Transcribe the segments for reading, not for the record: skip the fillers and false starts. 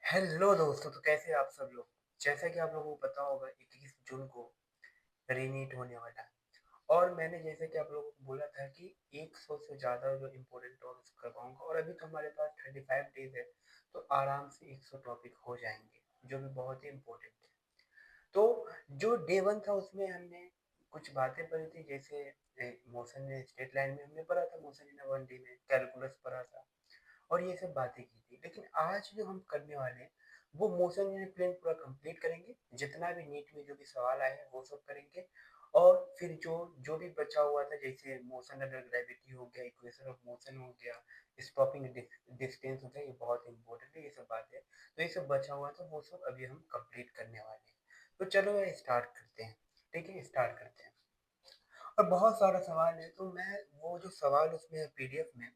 Hello दोस्तों, तो कैसे हैं आप सब लोग। जैसा कि आप लोगों को पता होगा 21 जून को रीनीट होने वाला है। और मैंने जैसे कि आप लोगों को बोला था कि 100 से ज़्यादा जो इम्पोर्टेंट टॉपिक्स करवाऊंगा, और अभी तो हमारे पास 35 डेज है, तो आराम से 100 टॉपिक हो जाएंगे, जो भी बहुत ही इम्पोर्टेंट है। तो जो डे वन था उसमें हमने कुछ बातें पढ़ी थी, जैसे मोशन में स्ट्रेट लाइन में हमने पढ़ा था, मोशन इन वन डी में कैलकुलस पढ़ा था, और ये सब बातें की थी। लेकिन आज जो हम करने वाले हैं वो मोशन यूनिट प्लेन पूरा कंप्लीट करेंगे, जितना भी नीट में जो भी सवाल आए हैं वो सब करेंगे। और फिर जो जो भी बचा हुआ था, जैसे मोशन अंडर ग्रेविटी हो गया, इक्वेशन ऑफ मोशन हो गया, स्टॉपिंग डिस्टेंस हो गया, ये बहुत इंपॉर्टेंट है ये सब बातें। तो ये सब बचा हुआ था, वो सब अभी हम कंप्लीट करने वाले हैं। तो चलो स्टार्ट करते हैं। ठीक है, स्टार्ट करते हैं। और बहुत सारा सवाल है, तो मैं वो जो सवाल उसमें है पीडीएफ में,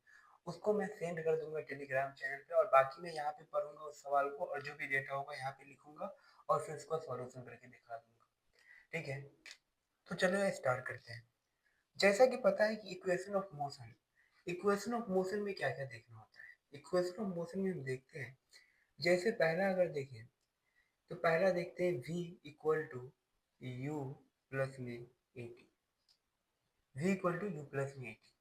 उसको मैं सेंड कर दूंगा टेलीग्राम चैनल पे, और बाकी मैं यहाँ पे पढ़ूंगा उस सवाल को, और जो भी डेटा होगा यहाँ पे लिखूंगा, और फिर उसका सॉल्यूशन करके दिखा दूंगा। ठीक है, तो चलो स्टार्ट करते हैं। जैसा कि पता है कि इक्वेशन ऑफ मोशन में क्या क्या देखना होता है। इक्वेशन ऑफ मोशन में हम देखते हैं, जैसे पहला अगर देखें, तो पहला देखते हैं v equal to u plus में a t. v equal to u plus में ए टी,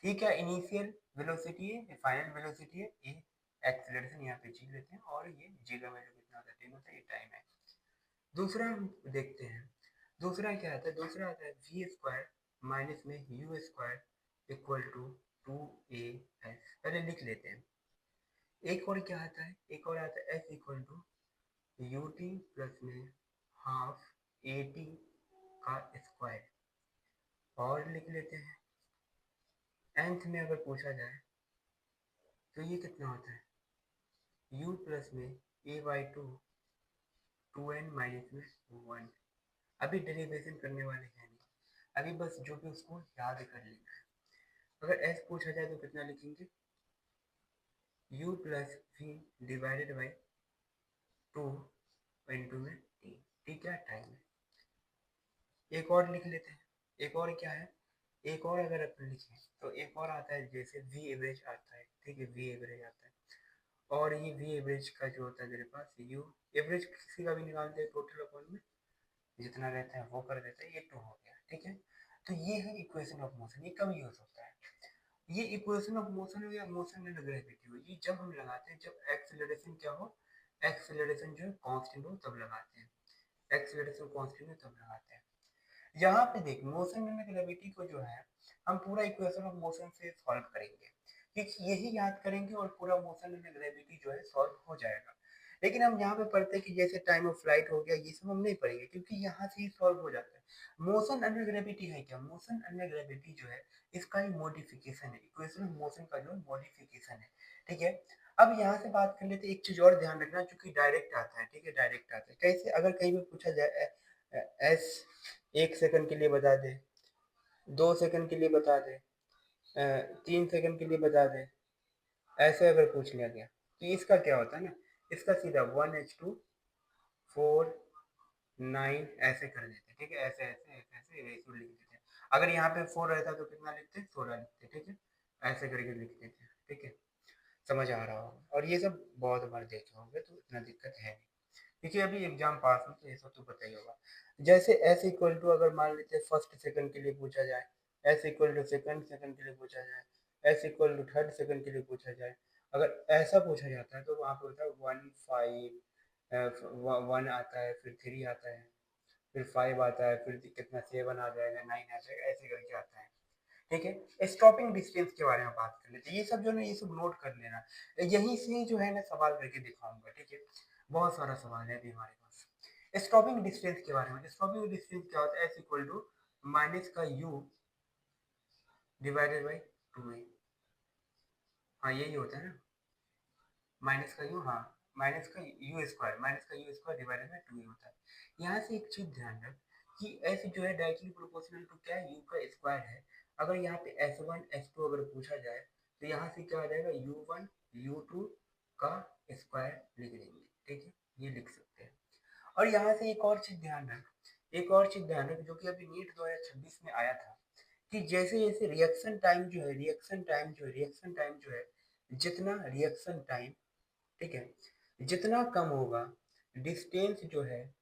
ये क्या इनिशियल वेलोसिटी है, ये फाइनल वेलोसिटी है, ये एक्सीलरेशन यहाँ पे जी लेते हैं, और ये जी का वैल्यू कितना होता है, 10 होता है, ये टाइम है। दूसरा हम देखते हैं, दूसरा क्या आता है, दूसरा आता है वी स्क्वायर माइनस में U square equal to 2 a S. पहले लिख लेते हैं। एक और क्या आता है, एक और आता है S equal to U T plus में हाफ ए टी का स्क्वायर। और लिख लेते हैं, nth में अगर पूछा जाए तो ये कितना होता है, u प्लस में a by two N minus में वन। अभी डेरिवेशन करने वाले हैं नहीं, अभी बस जो भी उसको याद कर लेना है। अगर s पूछा जाए तो कितना लिखेंगे, u plus V divided by two into में टी। टी क्या टाइम है। एक और लिख लेते हैं, एक और क्या है, एक और अगर अपन लिखें तो एक और आता है, जैसे वी एवरेज आता है। ठीक है, वी एवरेज आता है, और ये वी एवरेज का जो होता है मेरे पास, यू एवरेज किसी का भी निकालते हैं टोटल अपॉन में, जितना रहता है वो कर देते हैं, ये टू हो गया। ठीक है, तो ये है इक्वेशन ऑफ मोशन। ये कब यूज होता है, ये इक्वेशन ऑफ मोशन हो या मोशन एंड ग्रेविटी हो, ये जब हम लगाते हैं जब एक्सेलरेशन क्या हो, एक्सेलरेशन जो है कांस्टेंट हो तब लगाते हैं, एक्सेलरेशन कांस्टेंट हो तब लगाते हैं। यहाँ पे देख, मोशन एंड ग्रेविटी को जो है हम पूरा इक्वेशन ऑफ मोशन से सॉल्व करेंगे, क्योंकि यही याद करेंगे और पूरा मोशन एंड ग्रेविटी जो है सॉल्व हो जाएगा। लेकिन हम यहाँ पे पढ़ते हैं कि जैसे टाइम ऑफ फ्लाइट हो गया, ये सब हम नहीं पढ़ेंगे, क्योंकि यहाँ से ही सॉल्व हो जाता है। मोशन एंड ग्रेविटी है क्या, मोशन एंड ग्रेविटी जो है इसका ही मॉडिफिकेशन है, इक्वेशन ऑफ मोशन का जो मॉडिफिकेशन है। ठीक है, अब यहाँ से बात कर लेते हैं, एक चीज और ध्यान रखना, चूंकि डायरेक्ट आता है। ठीक है, डायरेक्ट आता है कैसे, अगर कहीं भी पूछा जाए एस 1 सेकंड के लिए बता दे, 2 सेकंड के लिए बता दे, 3 सेकंड के लिए बता दे, ऐसे अगर पूछ लिया गया तो इसका क्या होता है ना, इसका सीधा 1h2 4 9 ऐसे कर देते हैं। ठीक है, ऐसे ऐसे ऐसे ऐसे रेशियो लिख देते हैं। अगर यहाँ पे 4 रहता तो कितना लिखते, 16 लिखते। ठीक है, ऐसे करके लिख देते हैं। ठीक है, समझ आ रहा होगा, और ये सब बहुत बार देखे होंगे, तो इतना दिक्कत है नहीं, क्योंकि अभी एग्जाम पास में, तो ये सब तो पता ही होगा। जैसे एस इक्वल टू अगर मान लेते फर्स्ट सेकंड के लिए पूछा जाए, S equal to second second के लिए पूछा जाए, S equal to third second के लिए पूछा जाए, अगर ऐसा पूछा जाता है तो वहाँ पे होता है 1 आता है, फिर 3 आता है, फिर 5 आता है, फिर कितना 7 आ जाएगा, 9 आ जाएगा, ऐसे करके आता है। ठीक है, स्टॉपिंग डिस्टेंस के बारे में बात कर लेते हैं। ये सब जो है ना, ये सब नोट कर लेना, यहीं से जो है ना सवाल करके दिखाऊंगा। ठीक है, बहुत सारा सवाल है अभी हमारे पास। स्टॉपिंग डिस्टेंस के बारे में, स्टॉपिंग डिस्टेंस क्या होता है, एस इक्वल टू माइनस का यू डिवाइडेड बाई टू ए। हाँ, यही होता है ना, माइनस का यू, हाँ, माइनस का यू स्क्वायर, माइनस का u square divided by two a होता है। यहाँ से एक चीज ध्यान रख कि एस जो है डायरेक्टली प्रोपोर्शनल टू क्या है, यू का स्क्वायर है। अगर यहाँ पे S1 S2 अगर पूछा जाए तो यहाँ से क्या आ जाएगा, U1 U2 का स्क्वायर लिख देंगे। ठीक है, ये लिख सकते हैं। और यहाँ से एक और चीज ध्यान रख, एक और चीज ध्यान रख, जो कि अभी नीट 2026 में आया था, कि जैसे जैसे रिएक्शन टाइम जो है, रिएक्शन टाइम जो है, रिएक्शन टाइम जो है, जितना रिएक्शन टाइम, ठीक है, जितना कम होगा डिस्टेंस जो है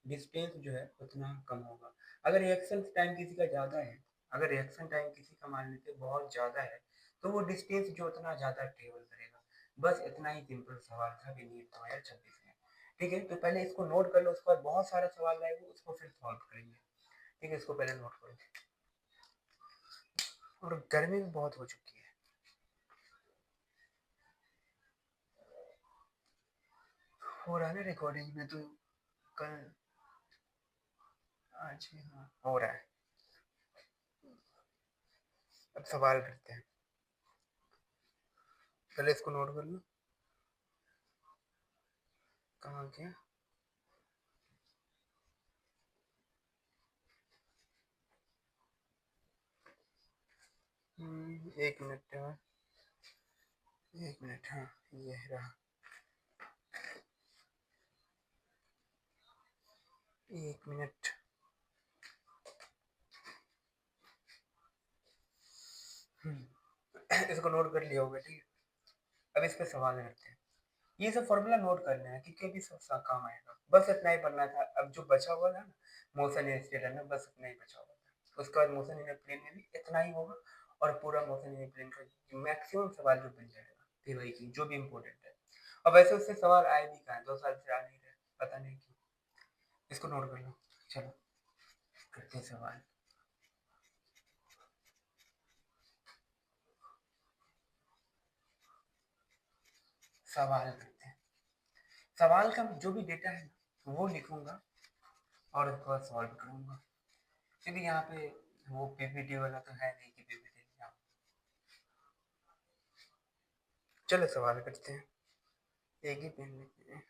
उतना कम होगा। अगर रिएक्शन टाइम किसी का ज़्यादा है, अगर रिएक्शन टाइम किसी का मान लेते बहुत ज़्यादा है, तो वो डिस्टेंस जो उतना ज़्यादा ट्रेवल करेगा। बस इतना ही सिंपल सवाल था नीट 2026 में। ठीक है, तो पहले इसको नोट कर लो, उसके बाद बहुत सारा सवाल आएगा उसको फिर सॉल्व करेंगे। ठीक है, इसको पहले नोट करो। और गर्मी भी बहुत हो चुकी है। हो रहा है ना रिकॉर्डिंग में, तो कल आज ही, हाँ हो रहा है। अब सवाल करते हैं, पहले इसको नोट कर लो। कहाँ गया? एक मिनट है, एक मिनट, हाँ ये रहा। एक मिनट। इसको नोट कर लिया होगा, ठीक है। अब इस पे सवाल करते हैं। ये सब फॉर्मूला नोट करना है क्योंकि अभी सब काम आएगा। बस इतना ही पढ़ना था। अब जो बचा हुआ था ना, मोशन इन स्टेट है ना, बस इतना ही बचा हुआ था। उसके बाद मोशन इन प्लेन में भी इतना ही होगा, और पूरा मोशन इन प्लेन का मैक्सिमम सवाल जो बन जाएगा फिर वही की जो भी इम्पोर्टेंट है। और वैसे उससे सवाल आए भी कहाँ, 2 साल से आ नहीं रहे, पता नहीं क्यों। इसको नोट कर लो। चलो करते हैं सवाल। सवाल करते हैं। सवाल का जो भी डेटा है वो लिखूंगा और उसके बाद सॉल्व करूंगा, क्योंकि यहाँ पे वो पीपीटी वाला तो है नहीं कि पीपीटी। चलो सवाल करते हैं। एक ही पेन लेते हैं।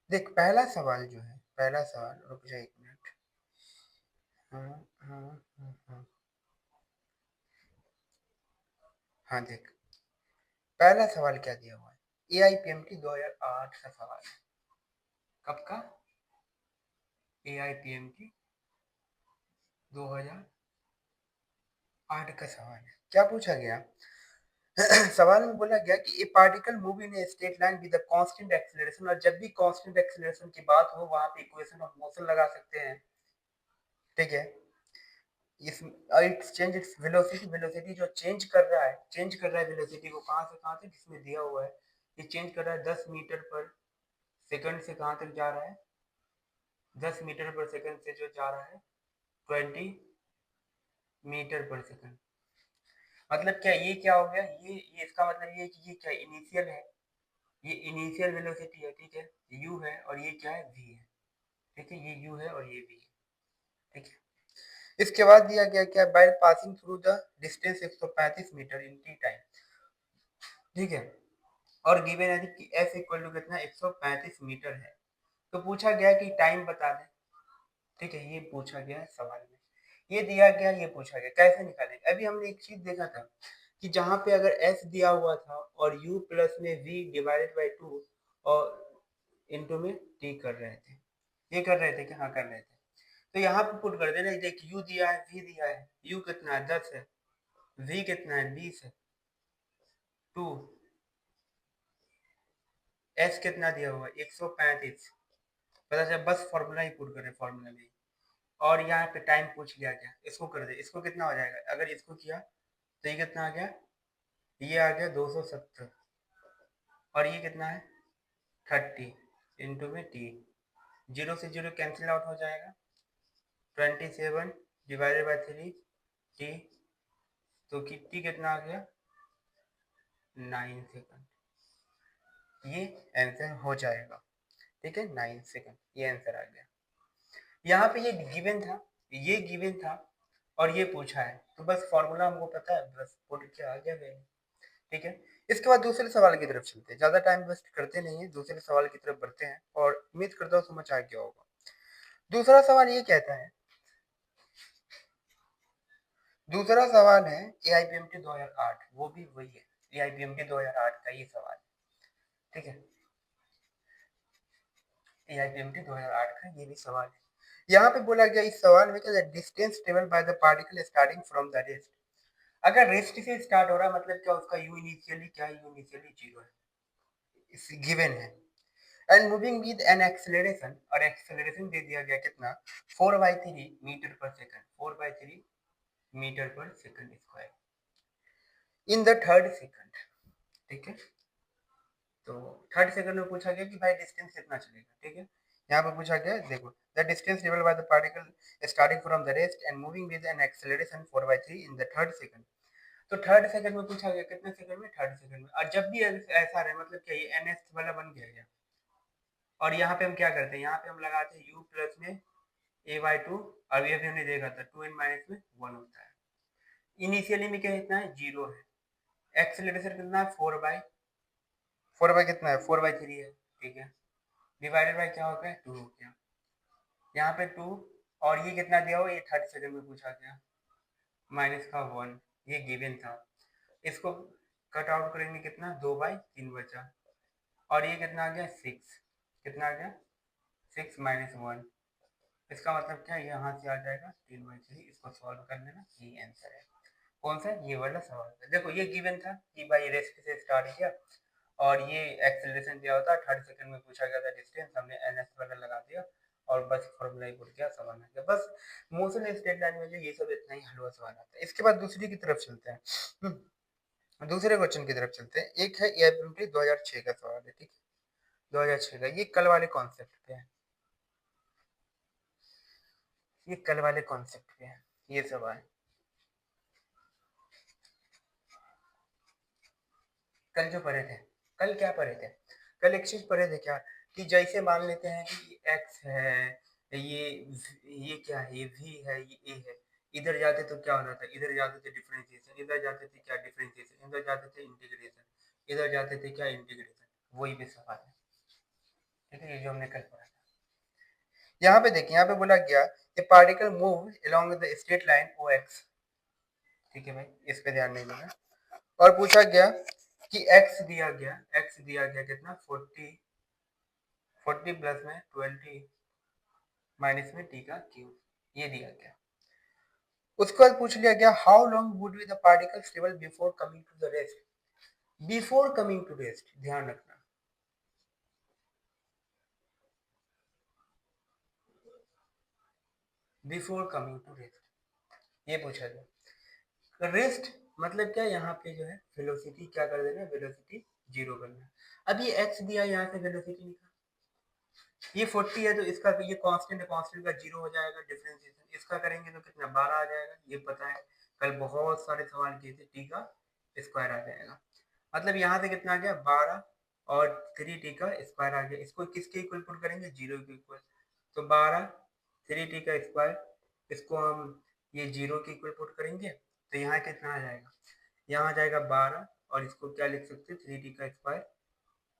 देख पहला सवाल जो है, पहला सवाल, रुक जा एक मिनट। हाँ हाँ हाँ हाँ। हाँ देख, पहला सवाल क्या दिया हुआ है? ए आई पी एम टी 2008 का सवाल है। कब का? ए आई पी एम टी 2008 का सवाल है। क्या पूछा गया? सवाल में बोला गया कि ए particle move in a straight line with a constant acceleration, और जब भी कांस्टेंट एक्सीलरेशन की बात हो वहां पे इक्वेशन ऑफ मोशन लगा सकते हैं। ठीक है, इस it's change its velocity, velocity जो चेंज कर रहा है वेलोसिटी को कहां से कहां तक, इसमें दिया हुआ है। ये चेंज कर रहा है 10 मीटर पर सेकंड से कहां तक जा रहा है, 10 मीटर पर सेकंड से जो जा रहा है 20 मीटर पर सेकंड। मतलब क्या, ये क्या हो गया, ये इसका मतलब ये कि ये क्या इनिशियल है, ये इनिशियल वेलोसिटी है। ठीक है, यू है, और ये क्या है, वी है। ठीक है, ये यू है और ये वी है। ठीक है, इसके बाद दिया गया क्या, by passing through the distance 135 meter in T time. ठीक है, और गिवन है कि एस इक्वल टू कितना, 135 मीटर है। तो पूछा गया कि टाइम बता दें। ठीक है, ये पूछा गया है सवाल में, ये दिया गया, ये पूछा गया, कैसे निकालेंगे? अभी हमने एक चीज देखा था कि जहां पे अगर एस दिया हुआ था और यू प्लस में वी डिवाइडेड बाई 2 और इनटू में टी कर रहे थे, ये कर रहे थे कि हाँ कर रहे थे, तो यहाँ पे पुट कर देना। देख यू दिया है, वी दिया है, यू कितना है 10 है, वी कितना है 20 है, 2, एस कितना दिया हुआ है 135, पता चला, बस फॉर्मूला ही पुट करें फॉर्मूला में। और यहाँ पे टाइम पूछ लिया गया, इसको कर दे, इसको कितना हो जाएगा, अगर इसको किया तो ये कितना आ गया, ये आ गया 270, और ये कितना है 30 इंटू में टी, जीरो से जीरो कैंसिल आउट हो जाएगा, 27 डिवाइडेड बाई 3 टी, तो टी कितना आ गया 9 सेकंड, ये आंसर हो जाएगा। ठीक है, 9 सेकंड, ये आंसर आ गया। यहाँ पे ये गिवन था, ये गिवन था, और ये पूछा है, तो बस फॉर्मूला हमको पता है, बस पुट के आ गया वैल्यू। ठीक है, इसके बाद दूसरे सवाल की तरफ चलते हैं, ज्यादा टाइम वेस्ट करते नहीं है, दूसरे सवाल की तरफ बढ़ते हैं, और उम्मीद करता हूँ समझ आ गया होगा। दूसरा सवाल ये कहता है, दूसरा सवाल है ए आई पी एम टी 2008, वो भी वही है, ए आई पी एम टी 2008 का ये सवाल। ठीक है, ए आई पी एम टी 2008 का ये भी सवाल है। यहाँ पे बोला गया इस सवाल में क्या, distance travel by the particle starting from the rest. अगर रेस्ट से स्टार्ट हो रहा है मतलब क्या, उसका यू इनिशियली क्या है, यू इनिशियली जीरो है, गिवन है। And moving with an acceleration, और एक्सेलरेशन दे दिया गया कितना 4/3 मीटर पर सेकंड, 4/3 मीटर पर second square in the third second. ठीक है, तो थर्ड सेकंड में पूछा गया कि भाई डिस्टेंस कितना चलेगा। ठीक है, यहाँ पे पूछा गया देखो the distance travel by the particle starting from the rest and moving with an acceleration 4/3 in the third second. तो थर्ड सेकंड में पूछा गया कितने सेकंड में, थर्ड सेकंड में। और जब भी ऐसा रहे मतलब क्या ये एन एस वाला बन गया क्या, और यहाँ पे हम क्या करते हैं, यहाँ पे हम लगाते हैं u प्लस में a/2, और ये भी हमने देखा था 2n माइनस में 1 होता है। इनिशियली में क्या कितना है, 0 है। एक्सेलरेशन कितना है, 4/4 कितना है, 4/3 है। ठीक है, डिवाइडेड बाय क्या हो गया, 2 हो गया। यहाँ पे 2, और ये कितना दिया हो, ये थर्ड सेकंड में पूछा गया, माइनस का 1, ये गिवन था। इसको कट आउट करेंगे कितना, 2/3 बचा, और ये कितना आ गया 6, कितना आ गया 6 माइनस 1। इसका मतलब क्या है, यहाँ से आ जाएगा 3/3। इसको सॉल्व कर लेना, ये आंसर है। कौन सा, ये वाला सवाल है। देखो ये गिवन था कि भाई रेस्ट से स्टार्ट किया, और ये एक्सेलरेशन दिया होता, थर्ड सेकंड में पूछा गया था डिस्टेंस, हमने एन एस वगैरह लगा दिया और बस फॉर्मूला ही पुट किया, सवाल आ गया। बस मोशन स्ट्रेट लाइन में जो ये सब इतना ही हलवा सवाल आता है। इसके बाद दूसरी की तरफ चलते हैं, दूसरे क्वेश्चन की तरफ चलते हैं। एक है एआईएमटी 2006 का सवाल है। ठीक है, 2006 का, ये कल वाले कॉन्सेप्ट पे है, ये कल वाले कॉन्सेप्ट पे है ये सवाल। कल जो पढ़े थे, कल क्या पढ़े थे, कल एक चीज पढ़े थे क्या, कि जैसे मान लेते हैं कि x है, ये क्या है, ये v है, ये a है। इधर जाते तो क्या होता था, इधर जाते थे डिफरेंशिएशन, इधर जाते थे क्या डिफरेंशिएशन, इधर जाते थे इंटीग्रेशन, इधर जाते थे क्या इंटीग्रेशन। वही भी सवाल है। ठीक है, ये जो हमने कल पढ़ा था। यहाँ पे देखिए, यहाँ पे बोला गया कि particle move along the straight line O X. ठीक है भाई, इस पे ध्यान नहीं देना। और पूछा गया कि x दिया गया, x दिया गया कितना 40, 40 प्लस में 20 माइनस में t का क्यूब, ये दिया गया। उसके बाद पूछ लिया गया how long would be the particle stable before coming to the rest. Before coming to rest, ध्यान रखना, बिफोर कमिंग टू रेस्ट ये पूछा गया। रेस्ट मतलब क्या, यहाँ पे जो है वेलोसिटी क्या कर देना, वेलोसिटी 0 करना। अब ये x दिया, यहाँ से वेलोसिटी निकाल, ये 40 है तो इसका ये कांस्टेंट है, कांस्टेंट का 0 हो जाएगा डिफरेंशिएशन। इसका करेंगे तो कितना 12 आ जाएगा, ये पता है, कल बहुत सारे सवाल किए थे, टी का स्क्वायर आ जाएगा। मतलब यहाँ से कितना आ गया 12, और 3t का स्क्वायर आ गया। इसको किसके इक्वल पुट करेंगे, 0 के इक्वल। तो 12 3t का स्क्वायर, इसको हम ये 0 के इक्वल पुट करेंगे तो यहाँ कितना आ जाएगा, यहाँ आ जाएगा 12, और इसको क्या लिख सकते हैं 3t का स्क्वायर।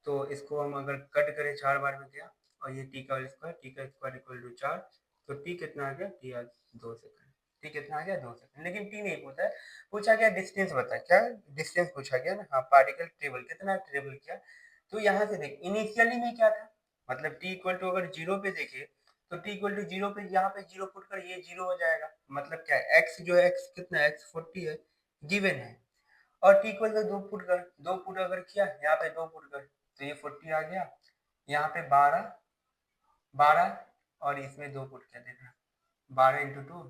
तो इसको हम अगर कट करें 4 बार में गया, और ये टी का स्क्वायर इक्वल टू 4। तो टी कितना आ गया, टी आ 2 सेकंड। टी कितना आ गया 2 सेकंड। लेकिन टी नहीं पूछा है, पूछा गया डिस्टेंस बता, क्या डिस्टेंस पूछा गया ना, हाँ पार्टिकल ट्रेवल कितना ट्रेवल किया। तो यहाँ से देख इनिशियली में क्या था, मतलब टी इक्वल टू अगर 0 पे देखे तो टी इक्वल टू 0 पे, यहाँ पे 0 पुट कर ये 0 हो जाएगा। मतलब क्या है, एक्स जो है, एक्स कितना है, एक्स 40 है, गिवन है। और टी इक्वल टू 2 पुट कर, 2 पुट अगर किया यहाँ पे 2 पुट कर, तो ये 40 आ गया। यहाँ पे 12, 12, और इसमें 2 पुट किया, देखना 12 इंटू 2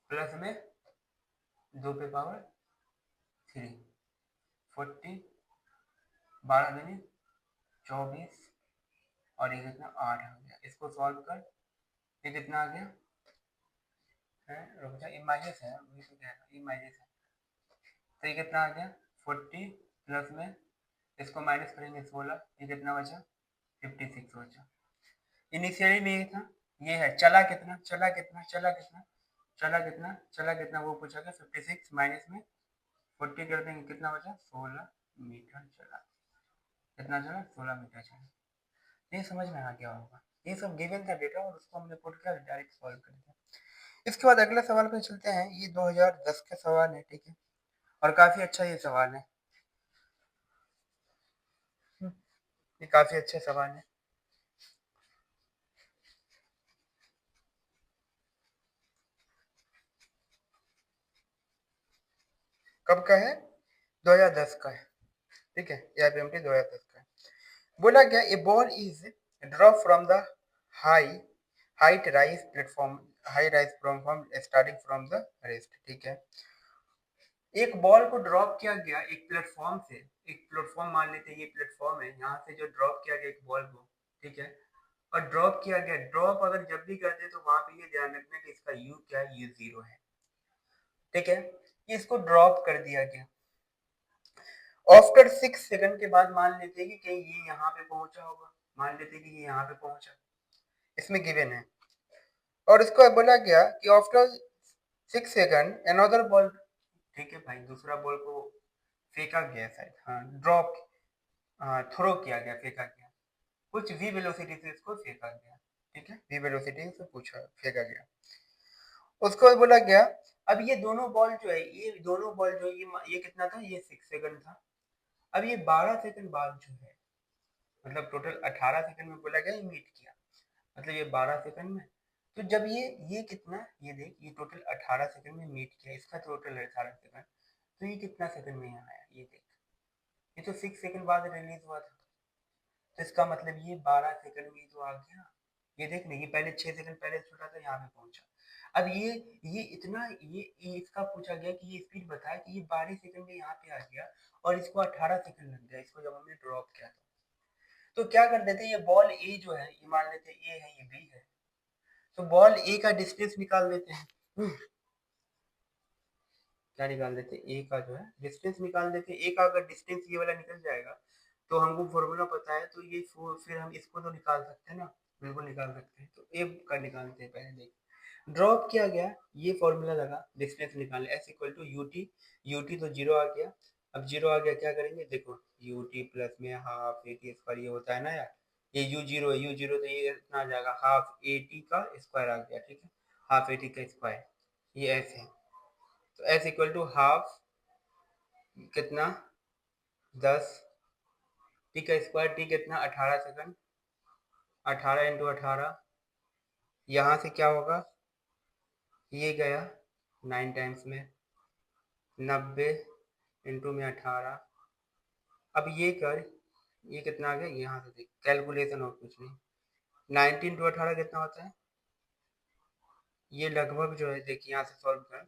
प्लस में 2 पे पावर 3, 40, 12 दूनी 24, और ये कितना 8 आ गया। इसको सॉल्व कर, ये कितना आ गया है, रुक जा, ये माइनस है, ये माइनस है। तो ये कितना आ गया 40 प्लस में, इसको माइनस करेंगे 16, ये कितना बचा 56 बचा। इनिशियली में ये था, ये है, चला कितना, चला कितना, चला कितना, चला कितना, चला कितना, वो पूछा गया 56 माइनस में 40 कर देंगे, कितना बचा 16 मीटर चला। कितना चला, 16 मीटर चला। ये समझ में आ गया होगा, ये सब गिवन था डेटा, और उसको हमने पुट किया, डायरेक्ट सॉल्व कर दिया। इसके बाद अगला सवाल पे चलते हैं, ये 2010 का सवाल है। ठीक है, और काफी अच्छा ये सवाल है, ये काफी अच्छा सवाल है। कब का है, 2010 का है। ठीक है, ये आईपीएमटी 2010 का है। बोला गया a ball is drop from the high height rise platform high rise platform starting from the rest. ठीक है, एक बॉल को ड्रॉप किया गया एक प्लेटफॉर्म से, एक प्लेटफॉर्म मान लेते हैं ये प्लेटफॉर्म है, यहाँ से जो ड्रॉप किया गया एक बॉल को, ठीक है, और ड्रॉप किया गया, ड्रॉप अगर जब भी करते हैं तो वहां पे ये ध्यान रखना कि इसका यू क्या है, यू 0 है। ठीक है, इसको ड्रॉप कर दिया गया। आफ्टर 6 सेकंड के बाद मान लेते हैं कि कहीं ये यहाँ पे पहुंचा होगा, मान लेते हैं कि ये यहाँ पे पहुंचा, इसमें गिवन है। और इसको बोला गया कि आफ्टर 6 सेकंड अनदर बॉल, ठीक है भाई, दूसरा बॉल को फेंका गया शायद, हाँ ड्रॉप, हाँ थ्रो किया गया, फेंका गया, कुछ वी वेलोसिटी से इसको फेंका गया। ठीक है, वी वेलोसिटी से पूछा फेंका गया, उसको बोला गया। अब ये दोनों बॉल जो है, ये दोनों बॉल जो है, ये कितना था, ये 6 सेकंड था। अब ये 12 सेकंड बाद जो है, मतलब टोटल 18 सेकंड में बोला गया मीट किया, मतलब ये 12 सेकंड में। तो जब ये कितना, ये देख, ये टोटल 18 सेकंड में मीट किया, इसका टोटल है 18 सेकंड, तो ये कितना सेकंड में यहाँ आया, ये देख, ये तो 6 सेकंड बाद रिलीज हुआ था, तो इसका मतलब ये 12 सेकंड में तो आ गया। ये देख ना, ये पहले 6 सेकंड पहले छूटा था, यहाँ पे पहुंचा। अब ये इतना, ये इसका पूछा गया कि ये स्पीड बताया कि ये 12 सेकंड में यहाँ पे आ गया और इसको 18 सेकंड लग गया, इसको जब हमने ड्रॉप किया था। तो क्या कर देते, ये बॉल ए जो है, ये मान लेते ए है, ये बी है, तो बॉल ए का डिस्टेंस निकाल देते हैं। क्या निकाल देते, ए का जो है डिस्टेंस निकाल देते हैं। ए का अगर डिस्टेंस ये वाला निकल जाएगा तो हमको फॉर्मूला पता है, तो ये फिर हम इसको तो निकाल सकते हैं ना, बिल्कुल निकाल सकते हैं। तो ए का निकालते हैं, पहले देख, ड्रॉप किया गया, ये फॉर्मूला लगा, डिस्टेंस निकालने, S equal to U T, U T तो जीरो आ गया। अब जीरो आ गया, क्या करेंगे, देखो यू टी प्लस में हाफ ए टी स्क्वायर, ये होता है ना यार, ये यू जीरो है, यू जीरो तो ये इतना आ जाएगा, हाफ ए टी का स्क्वायर आ गया, ठीक है, हाफ ए टी का स्क्वायर, ये एस है। तो एस इक्वल टू हाफ कितना, 10 टी का स्क्वायर, टी कितना 18 सेकंड, 18 इंटू 18, यहाँ से क्या होगा, ये गया 9 टाइम्स में, 90 इंटू में 18। अब ये कर, ये कितना आ गया, यहाँ से देख कैलकुलेशन और कुछ नहीं, 19 इंटू 18 कितना होता है, ये लगभग जो है देखिए यहाँ से सॉल्व कर,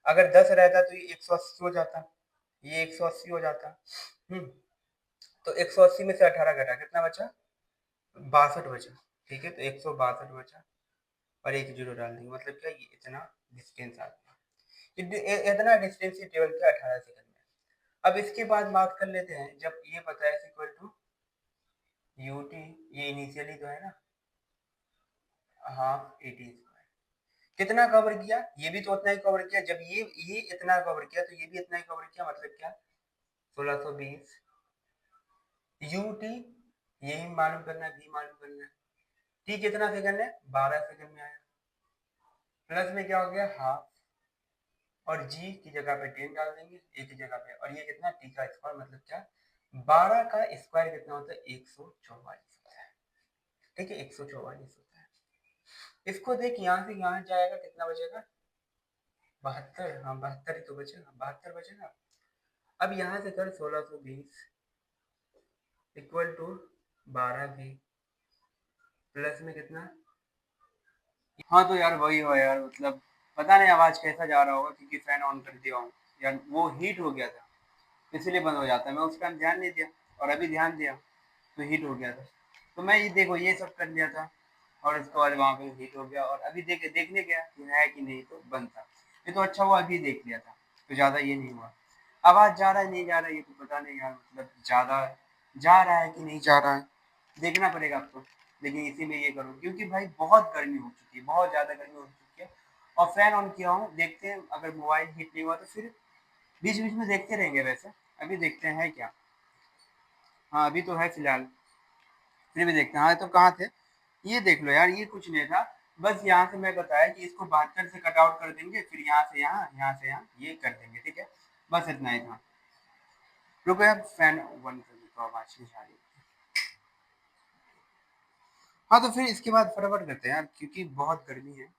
अगर 10 रहता तो ये 180 हो जाता, ये 180 हो जाता। तो 180 में से 18 घटा, कितना बचा, 62 बचा। ठीक है, तो 162 बचा और एक जीरो डाल देंगे, मतलब क्या, ये इतना डिस्टेंस आ गया, इतना डिस्टेंस ये ट्रेवल किया 18 सेकंड में। अब इसके बाद बात कर लेते हैं, जब ये पता है इक्वल टू यू टी, ये इनिशियली तो है ना हाफ ए टी स्क्वायर, कितना कवर किया, ये भी तो उतना ही कवर किया, जब ये इतना कवर किया तो ये भी इतना ही कवर किया, मतलब क्या 1620 यू टी, यही मालूम करना है, भी मालूम करना है, टी कितना सेकंड है, 12 सेकंड में आया, प्लस में क्या हो गया हाफ, और जी की जगह पे 10 डाल देंगे, ए की जगह पे, और ये कितना टी का स्क्वायर, मतलब क्या 12 का स्क्वायर कितना होता है, 144 होता है। ठीक है, 144 होता है। इसको देख, यहाँ से यहाँ जाएगा कितना बचेगा, 72, हाँ 72 ही तो बचेगा, 72 बचेगा। अब यहाँ से कर 1620 इक्वल टू 12 भी प्लस में कितना, हाँ तो यार वही हो यार, मतलब पता नहीं आवाज कैसा जा रहा होगा, क्योंकि फैन ऑन कर दिया हूँ यार, वो हीट हो गया था इसीलिए बंद हो जाता है, मैं उस टाइम ध्यान नहीं दिया और अभी ध्यान दिया तो हीट हो गया था। तो मैं ये देखो ये सब कर लिया था और इसके बाद वहाँ पे हीट हो गया, और अभी देखने गया कि है कि नहीं, तो बंद था। ये तो अच्छा हुआ अभी देख लिया था, तो ज़्यादा ये नहीं हुआ। आवाज़ जा रहा है नहीं जा रहा है ये तो पता नहीं यार, मतलब ज़्यादा जा रहा है कि नहीं जा रहा है, देखना पड़ेगा आपको। लेकिन इसी में ये करो, क्योंकि भाई बहुत गर्मी हो चुकी है, बहुत ज़्यादा गर्मी हो चुकी है, और फैन ऑन किया हूँ, देखते हैं अगर मोबाइल हीट नहीं हुआ तो फिर बीच बीच में देखते रहेंगे। वैसे अभी देखते हैं क्या, हाँ अभी तो है फिलहाल, फिर भी देखते हैं। हाँ तो कहाँ थे, ये देख लो यार, ये कुछ नहीं था, बस यहाँ से मैं बताया कि इसको 72 से कट आउट कर देंगे, फिर यहाँ से यहाँ, यहाँ से यहाँ ये कर देंगे, ठीक है, बस इतना ही था। रुको यार फैन वन कर देता हूँ, आवाज नहीं आ रही। हाँ तो फिर इसके बाद फटाफट करते हैं यार, क्योंकि बहुत गर्मी है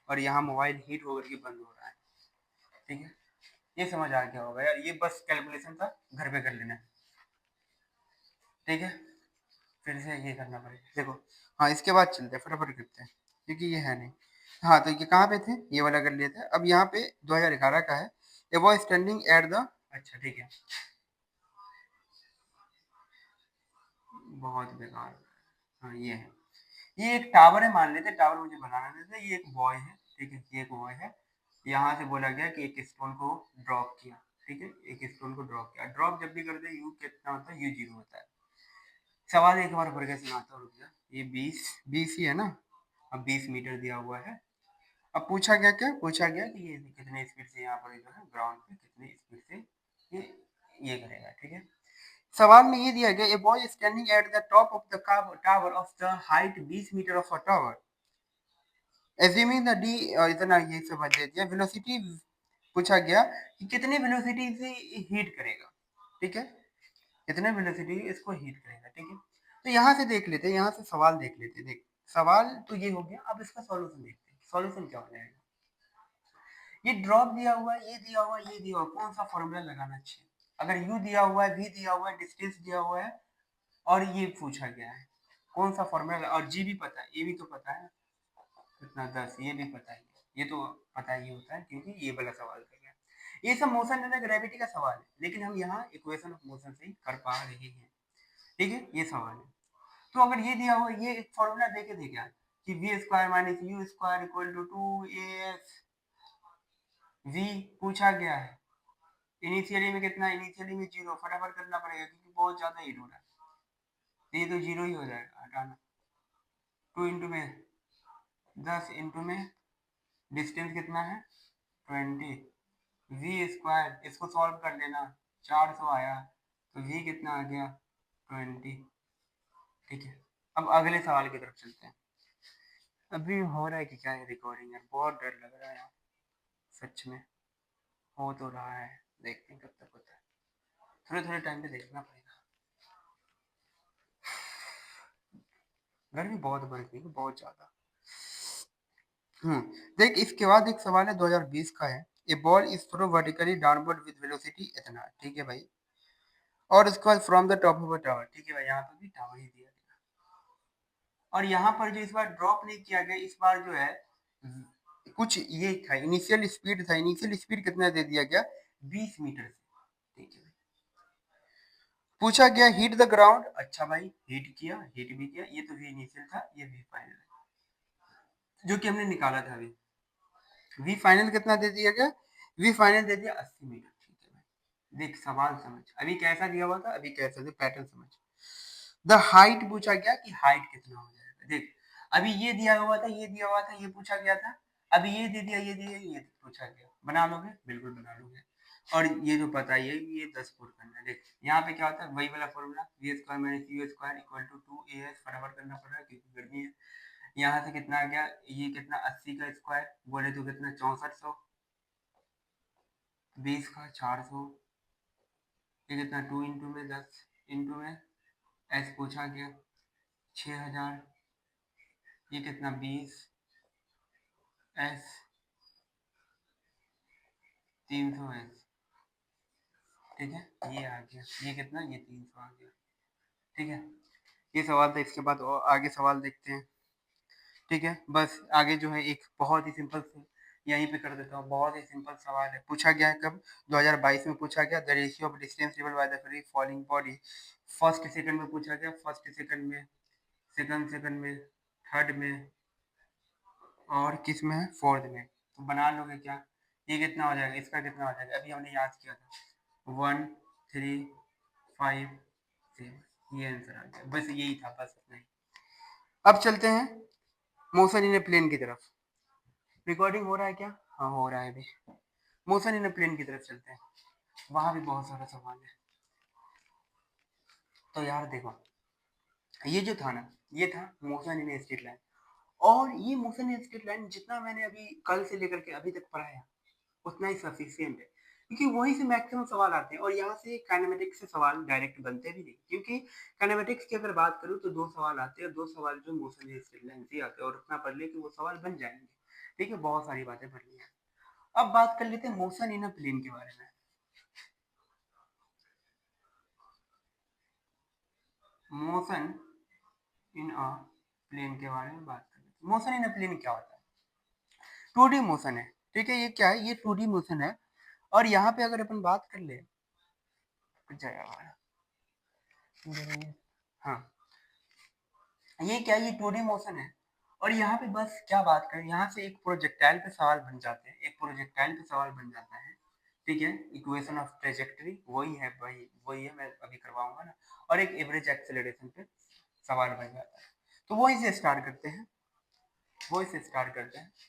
और यहाँ मोबाइल हीट होकर के बंद हो रहा है। ठीक है, ये समझ आ गया होगा यार, ये बस कैलकुलेशन था, घर पे कर लेना। ठीक है। फिर से ये करना पड़ेगा, देखो। हाँ, इसके बाद चलते हैं, फटाफट करते हैं, क्योंकि ये है नहीं। हाँ, तो ये कहाँ पे थे, ये वाला कर लिए थे। अब यहाँ पे 2011 का है, ए बॉय स्टैंडिंग एट द, अच्छा ठीक है, बहुत बेकार। हाँ, ये है, ये एक टावर है, मान लेते टावर, मुझे बनाना नहीं था। ये एक बॉय है, ठीक है, ये एक बॉय है। यहाँ से बोला गया कि एक स्टोन को ड्रॉप किया, ठीक है, एक स्टोन को ड्रॉप किया। ड्रॉप जब भी करते हैं, यू कितना होता है, यू 0 होता है। सवाल एक बार पढ़ के सुनाता हूँ, रुक जा। ये 20 ही है ना, अब 20 मीटर दिया हुआ है। अब पूछा गया, क्या पूछा गया कि ये कितने स्पीड से यहाँ पर जो है ग्राउंड पे कितने स्पीड से ये करेगा, ठीक है। सवाल में ये दिया गया, a boy standing at the top of the tower of the height 20 meter of a tower, assuming the D, इतना ये सब दे दिया। वेलोसिटी पूछा गया कि कितने वेलोसिटी से हीट करेगा, ठीक है, कितने वेलोसिटी इसको हीट करेगा, ठीक है। तो यहाँ से देख लेते हैं, यहाँ से सवाल देख लेते हैं। देख, सवाल तो ये हो गया, अब इसका सॉल्यूशन देखते हैं, सॉल्यूशन क्या हो जाएगा। ये ड्रॉप दिया हुआ है, ये दिया हुआ है, ये दिया हुआ है, कौन सा फॉर्मूला लगाना चाहिए। अगर यू दिया हुआ है, वी दिया हुआ है, डिस्टेंस दिया हुआ है, और ये पूछा गया है, कौन सा फॉर्मूला, और जी भी पता है, ये भी तो पता है कितना, 10, ये भी पता है, ये तो पता ही होता है, क्योंकि ये वाला सवाल कर गया। ये सब मोशन एंड ग्रेविटी का सवाल है, लेकिन हम यहाँ इक्वेशन ऑफ मोशन से ही कर पा रहे हैं, ठीक है, ये सवाल है। तो अगर ये दिया हुआ, ये एक फॉर्मूला दे के देगा कि V square minus U square equal to 2 V पूछा गया है। इनिशियली में कितना, इनिशियली में 0, फटाफट करना पड़ेगा क्योंकि बहुत ज्यादा हीट हो रहा है, तो ये तो 0 ही हो जाएगा, हटाना। 2 इंटू में 10 इंटू में डिस्टेंस कितना है 20, वी स्क्वायर, इसको सॉल्व कर लेना, 400 आया, तो वी कितना आ गया 20, ठीक है। अब अगले सवाल की तरफ चलते हैं। अभी हो रहा है कि क्या है रिकॉर्डिंग, यार बहुत डर लग रहा है यार, सच में। हो तो रहा है, देखते हैं कब तक होता है, थोड़े थोड़े टाइम पे देखना पड़ेगा। गर्मी बहुत बढ़ गई है, बहुत ज्यादा। देख, इसके बाद एक सवाल है 2020 का है, a ball is throw vertically downward with velocity इतना, ठीक है भाई, और उसके बाद from the top of a tower, ठीक है भाई, यहाँ पर भी टावर ही दिया गया, और यहाँ पर जो इस बार ड्रॉप नहीं किया गया, इस बार जो है कुछ ये था, इनिशियल स्पीड था, इनिशियल स्पीड कितना दे दिया गया 20 मीटर से, ठीक है। पूछा गया हीट द ग्राउंड, अच्छा भाई हीट किया, हीट भी किया, ये तो वी इनिशियल था, ये वी फाइनल है जो कि हमने निकाला था अभी। वी फाइनल कितना दे दिया गया, वी फाइनल दे दिया 80 मीटर, ठीक है भाई। देख सवाल समझ, अभी कैसा दिया हुआ था, अभी कैसा दे पैटर्न समझ। द हाइट पूछा गया कि हाइट कितना हो जाएगा, देख अभी ये दिया हुआ था, ये दिया हुआ था, ये पूछा गया था, अभी ये दे दिया, ये दिया, ये पूछा गया, बना लोगे, बिल्कुल बना लोगे। और ये जो पता ही है, ये 10 फुट करना है। देख यहाँ पे क्या होता है, वही वाला formula, V square minus U square equal to 2 फटाफट करना पड़ रहा है क्योंकि गर्मी है। यहाँ से कितना आ गया, ये कितना 80 का स्क्वायर बोले तो कितना 6400, 20 का 400, ये कितना 2 इंटू में 10 इंटू में एस पूछा गया 6000, ये कितना 20 एस 300 एस, ठीक है, ये आ गया, ये कितना, ये 300 आ गया, ठीक है। ये सवाल था, इसके बाद और आगे सवाल देखते हैं, ठीक है। बस आगे जो है एक बहुत ही सिंपल से यहीं पे कर देता हूँ, बहुत ही सिंपल सवाल है, पूछा गया है कब, 2022 में पूछा गया, the ratio of distance travelled by the free falling body, first second में पूछा गया, फर्स्ट सेकंड में, सेकंड सेकंड में, थर्ड में, और किस में है, फोर्थ में। तो बना लोगे क्या, ये कितना हो जाएगा, इसका कितना हो जाएगा, अभी हमने याद किया था 1 3 5 7, ये आंसर आ गया, बस यही था, बस इतना ही। अब चलते हैं मोशन इन ए प्लेन की तरफ। रिकॉर्डिंग हो रहा है क्या, हाँ हो रहा है अभी। मोशन इन ए प्लेन की तरफ चलते हैं, वहां भी बहुत सारा सवाल है। तो यार देखो, ये जो था ना, ये था motion in a straight line, और ये मोशन इन स्ट्रेट लाइन जितना मैंने अभी कल से लेकर के अभी तक पढ़ाया उतना ही सफिशियंट है, क्योंकि वहीं से मैक्सिमम सवाल आते हैं, और यहाँ से काइनेमेटिक्स से सवाल डायरेक्ट बनते भी नहीं, क्योंकि काइनेमेटिक्स की अगर बात करूँ तो 2 सवाल आते हैं, 2 सवाल जो मोशन इन स्ट्रेट लाइन से आते हैं, और उतना पढ़ ले कि वो सवाल बन जाएंगे, ठीक है, बहुत सारी बातें पढ़नी है। अब बात कर लेते हैं मोशन इन अ प्लेन के बारे में। मोशन इन अ प्लेन के बारे में बात करते हैं। मोशन इन अ प्लेन क्या होता है? 2D मोशन है, ठीक है। ये क्या है? ये 2D मोशन है। और यहाँ पे अगर अपन बात कर ले, हाँ, ये क्या, ये 2D मोशन है। और यहाँ पे बस क्या बात करें, यहाँ से एक प्रोजेक्टाइल पे सवाल बन जाते हैं, एक प्रोजेक्टाइल पे सवाल बन जाता है, ठीक है। इक्वेशन ऑफ ट्रेजेक्टरी वही है, वही है, मैं अभी करवाऊंगा ना। और एक एवरेज एक्सेलरेशन पे सवाल बन जाता है। तो वही से स्टार्ट करते हैं,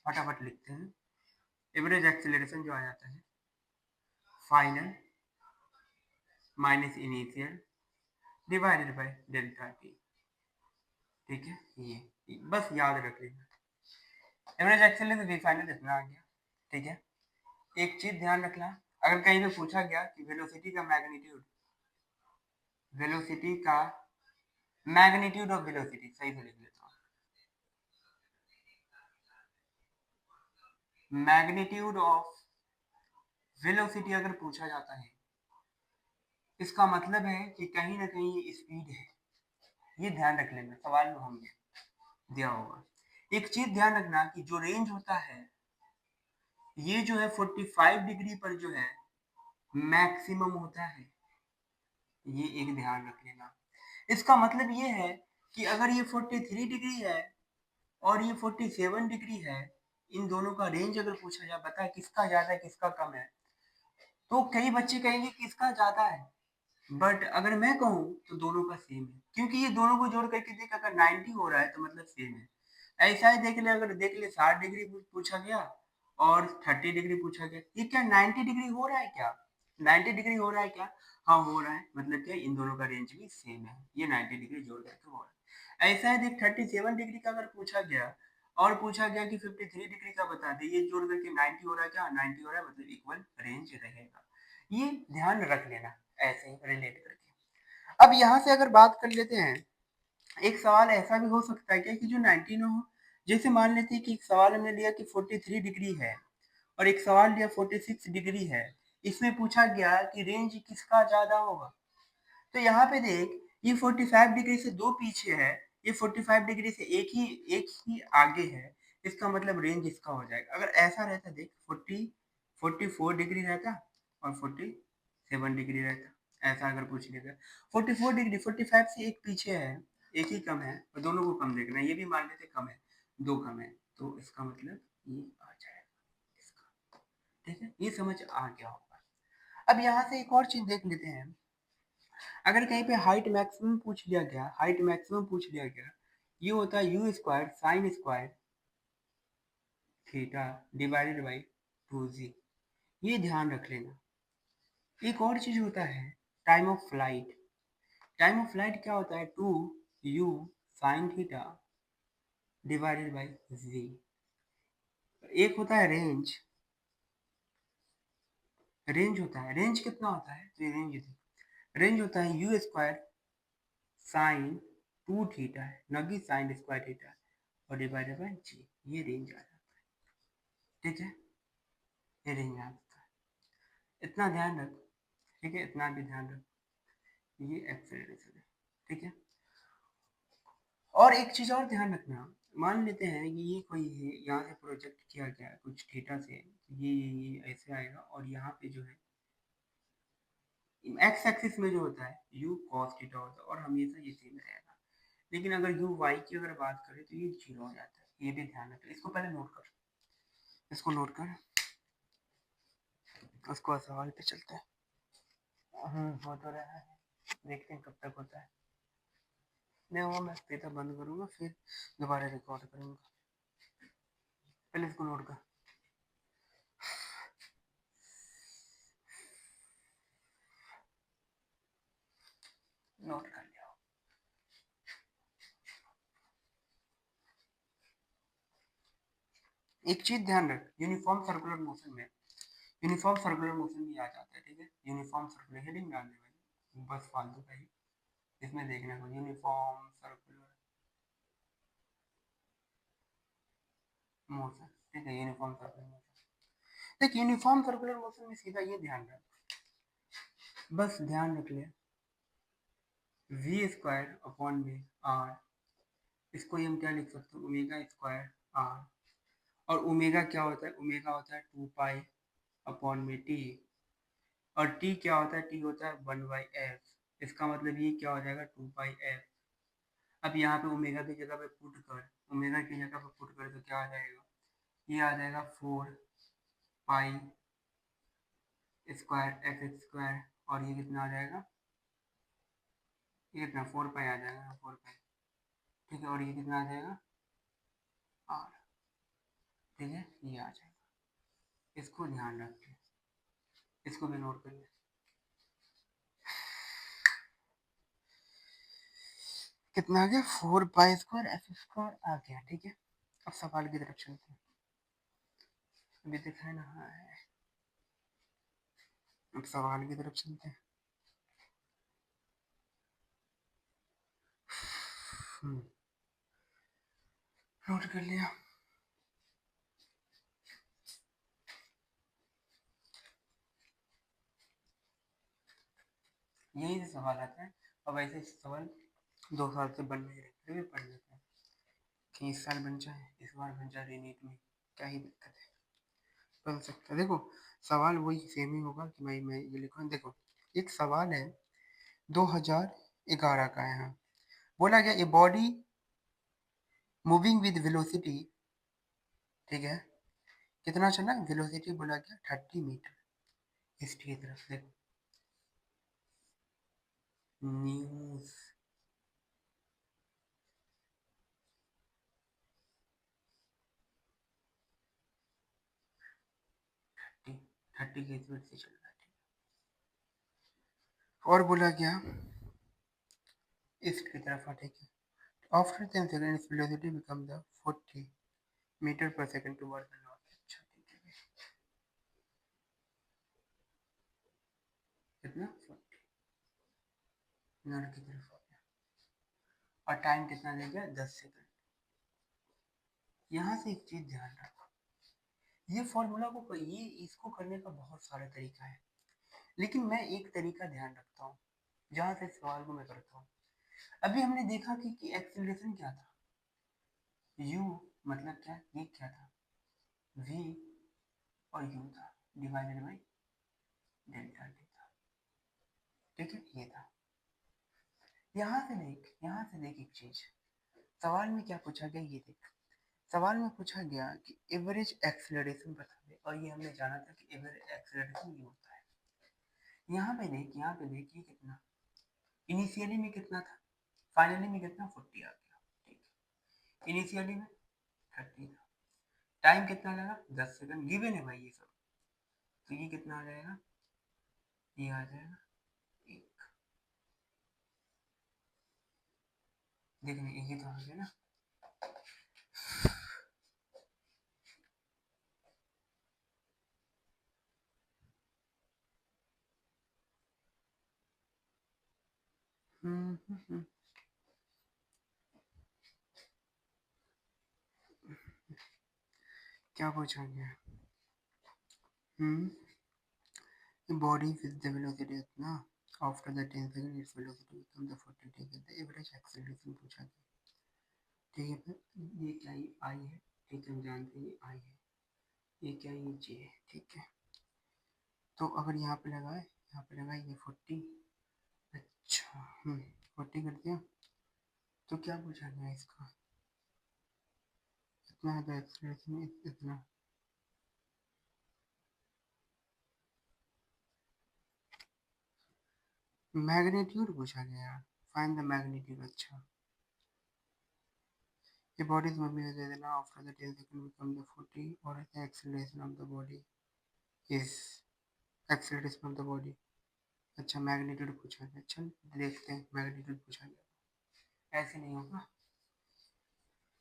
फटाफट लिखते हैं। एवरेज एक्सेलरेशन जो आ जाता है, final minus initial divided by delta T, ठीक है। ये बस याद रख लेना। एवरेज एक्सेलरेशन वी फाइनल इतना आ गया, ठीक है। एक चीज ध्यान रखना, अगर कहीं पे पूछा गया कि वेलोसिटी का मैग्नीट्यूड ऑफ वेलोसिटी, सही से लिख लेता हूँ, मैग्नीट्यूड ऑफ वेलोसिटी अगर पूछा जाता है, इसका मतलब है कि कहीं ना कहीं ये स्पीड है। ये ध्यान रख लेना, सवाल में होंगे दिया होगा। एक चीज ध्यान रखना कि जो रेंज होता है, ये जो है 45 डिग्री पर जो है मैक्सिमम होता है। ये एक ध्यान रख लेना। इसका मतलब ये है कि अगर ये 43 डिग्री है और ये 47 डिग्री है, इन दोनों का रेंज अगर पूछा जाए, बता किसका ज्यादा है किसका कम है, तो कई बच्चे कहेंगे कि इसका ज्यादा है। बट अगर मैं कहूँ तो दोनों का सेम है, क्योंकि ये दोनों को जोड़ करके देख, अगर 90 हो रहा है तो मतलब सेम है। ऐसा ही देख ले, अगर देख ले 60 डिग्री पूछा गया और 30 डिग्री पूछा गया, ये क्या 90 डिग्री हो रहा है क्या? 90 डिग्री हो रहा है क्या? हाँ हो रहा है, मतलब क्या इन दोनों का रेंज भी सेम है, ये 90 डिग्री जोड़ करके हो रहा है। ऐसा है देख, 37 डिग्री का अगर पूछा गया और पूछा गया कि 53 डिग्री का बता दे, ये जोड़ करके 90 हो रहा है क्या? 90 हो रहा है, मतलब इक्वल रेंज रहेगा। ये ध्यान रख लेना, ऐसे ही रिलेट करके। अब यहाँ से अगर बात कर लेते हैं, एक सवाल ऐसा भी हो सकता है क्या कि जो 19 हो, जैसे मान लेते हैं कि एक सवाल हमने लिया कि 43 डिग्री है और एक सवाल लिया 46 डिग्री है, इसमें पूछा गया कि रेंज किसका ज्यादा होगा। तो यहाँ पे देख, ये 45 डिग्री से दो पीछे है, ये 45 डिग्री से एक ही आगे है, इसका मतलब रेंज इसका हो जाएगा। अगर ऐसा रहता, देख 44 डिग्री रहता और 47 डिग्री रहता, ऐसा अगर पूछ लिया गया 44 डिग्री 45 से एक पीछे है, एक ही कम है, और दोनों को कम देखना, ये भी मान लेते कम है, दो कम है, तो इसका मतलब ये आ जाएगा इसका, ठीक है। ये समझ आ गया होगा। अब यहाँ से एक और चीज देख लेते हैं, अगर कहीं पे हाइट मैक्सिमम पूछ लिया गया, ये होता है you square sine square theta divided by 2g। ये ध्यान रख लेना। एक और चीज होता है time of flight. Time of flight क्या होता है? 2u sine theta divided by g. एक होता है रेंज होता है, रेंज कितना होता है? तो रेंज होता है यू स्क्वायर साइन 2 थीटा है, न कि साइन स्क्वायर थीटा, और डिवाइडेड बाई जी। ये रेंज आ जाता है, ठीक है। ये रेंज आ जाता है, इतना ध्यान रख, ठीक है, इतना भी ध्यान रख। ये एक्सेलरेशन है, ठीक है। और एक चीज और ध्यान रखना, मान लेते हैं कि ये कोई है, यहाँ से प्रोजेक्ट किया गया है कुछ थीटा से, ये ऐसे आएगा, और यहाँ पे जो है एक्स एक्सिस में जो होता है यू कॉस थीटा होता है, और हमेशा ये सेम रहेगा। लेकिन अगर यू वाई की अगर बात करें तो ये जीरो हो जाता है, ये भी ध्यान रखें। इसको पहले नोट कर, इसको नोट कर, उसको सवाल पे चलते हैं। हो तो रहा है, देखते हैं कब तक होता है। नहीं वो मैं स्पीकर बंद करूँगा, फिर दोबारा रिकॉर्ड करूँगा। पहले इसको नोट कर, नोट कर लिया। एक चीज ध्यान रख, यूनिफॉर्म सर्कुलर मोशन में भी आ जाता है, ठीक है। यूनिफॉर्म सर्कुलर हेडिंग डालने वाली बस फालतू का ही, इसमें देखने को यूनिफॉर्म सर्कुलर मोशन, ठीक है। यूनिफॉर्म सर्कुलर मोशन, देख यूनिफॉर्म सर्कुलर मोशन में सीधा ये ध्यान रख, बस ध्यान रख ले, वी स्क्वायर अपॉन में आर इसको ही हम क्या लिख सकते हैं, ओमेगा स्क्वायर आर। और ओमेगा क्या होता है, ओमेगा होता है 2 पाई अपॉन में टी। और टी क्या होता है, टी होता है 1/f। इसका मतलब ये क्या हो जाएगा, 2 पाई f। अब यहाँ पे ओमेगा की जगह पे पुट कर, ओमेगा की जगह पे पुट कर तो क्या आ जाएगा, ये आ जाएगा 4 पाई स्क्वायर एफ स्क्वायर। और ये कितना आ जाएगा, ये कितना 4 पाई आ जाएगा, 4 पाई। ठीक है, और ये कितना आ जाएगा आर। ठीक है, ये आ जाएगा। इसको ध्यान रखें, इसको भी नोट करिए। कितना आ गया, 4 पाई स्क्वायर एफ स्क्वायर आ गया। ठीक है, अब सवाल की तरफ चलते हैं। अभी दिखाए ना, हाँ है। अब सवाल की तरफ चलते हैं। नोट कर लिया। यही से सवाल आता है, और वैसे सवाल 2 साल से बन नहीं रहे, फिर भी पढ़ लेते हैं कि इस साल बन जाए, इस बार बन जाए रीनीट में, क्या ही दिक्कत है, बन सकता है। देखो सवाल वही सेम ही होगा कि मैं ये लिखूँ। देखो एक सवाल है 2011 का है। हाँ, बोला गया a body moving with velocity, ठीक है, कितना चला, वेलोसिटी बोला गया 30 मीटर ईस्ट की तरफ। देखो न्यूज, 30 की स्पीड से चल रहा है। और बोला गया ईस्ट की तरफ। ठीक है, after 10 second its velocity become the 40 meter पर सेकंड टुवर्ड द नॉर्थ। अच्छा ठीक है, कितना 40 नॉर्थ की तरफ हो गया। और टाइम कितना ले गया, 10 सेकंड। यहाँ से एक चीज ध्यान रखो, ये फॉर्मूला को, ये इसको करने का बहुत सारा तरीका है, लेकिन मैं एक तरीका ध्यान रखता हूँ जहाँ से सवाल को मैं करता हूँ। अभी हमने देखा कि एक्सीलरेशन क्या था, u मतलब क्या, ये क्या था, v और u था, डिवाइडेड बाई डेल्टा t था। ठीक है, ये था। यहाँ से देख एक चीज, सवाल में क्या पूछा गया, ये देख। सवाल में पूछा गया कि एवरेज एक्सीलरेशन बता दे, और ये हमने जाना था कि एवरेज एक्सीलरेशन ये होता है। यहाँ पे देख ये कितना, इनिशियली में कितना था, फाइनली में कितना 40 आ गया। ठीक है, इनिशियली में 30 था, टाइम कितना लगा 10 सेकंड, गिवन है भाई ये सब। तो ये कितना आ जाएगा, ये आ जाएगा 1। देखने यही तो आ गया ना। क्या पूछा गया, the body with the velocity इतना, after the 10 second its velocity become the 40। ठीक है, the average acceleration पूछा गया। ठीक है, फिर ये क्या, ये आई है, ठीक है, हम जानते हैं ये आई है, ये क्या, ये जे है। ठीक है, तो अगर यहाँ पे लगाए, यहाँ पे लगाए ये 40। अच्छा 40 कर दिया, तो क्या पूछा गया इसका, इतना है तो एक्सीलरेशन इतना। मैग्नीट्यूड पूछा गया, फाइंड द मैग्नीट्यूड। अच्छा, the body is moving as now after the 10 second become the 40, or the acceleration of the body is acceleration of the body। अच्छा मैग्नीट्यूड पूछा गया, चल देखते हैं मैग्नीट्यूड पूछा गया, ऐसे नहीं होगा,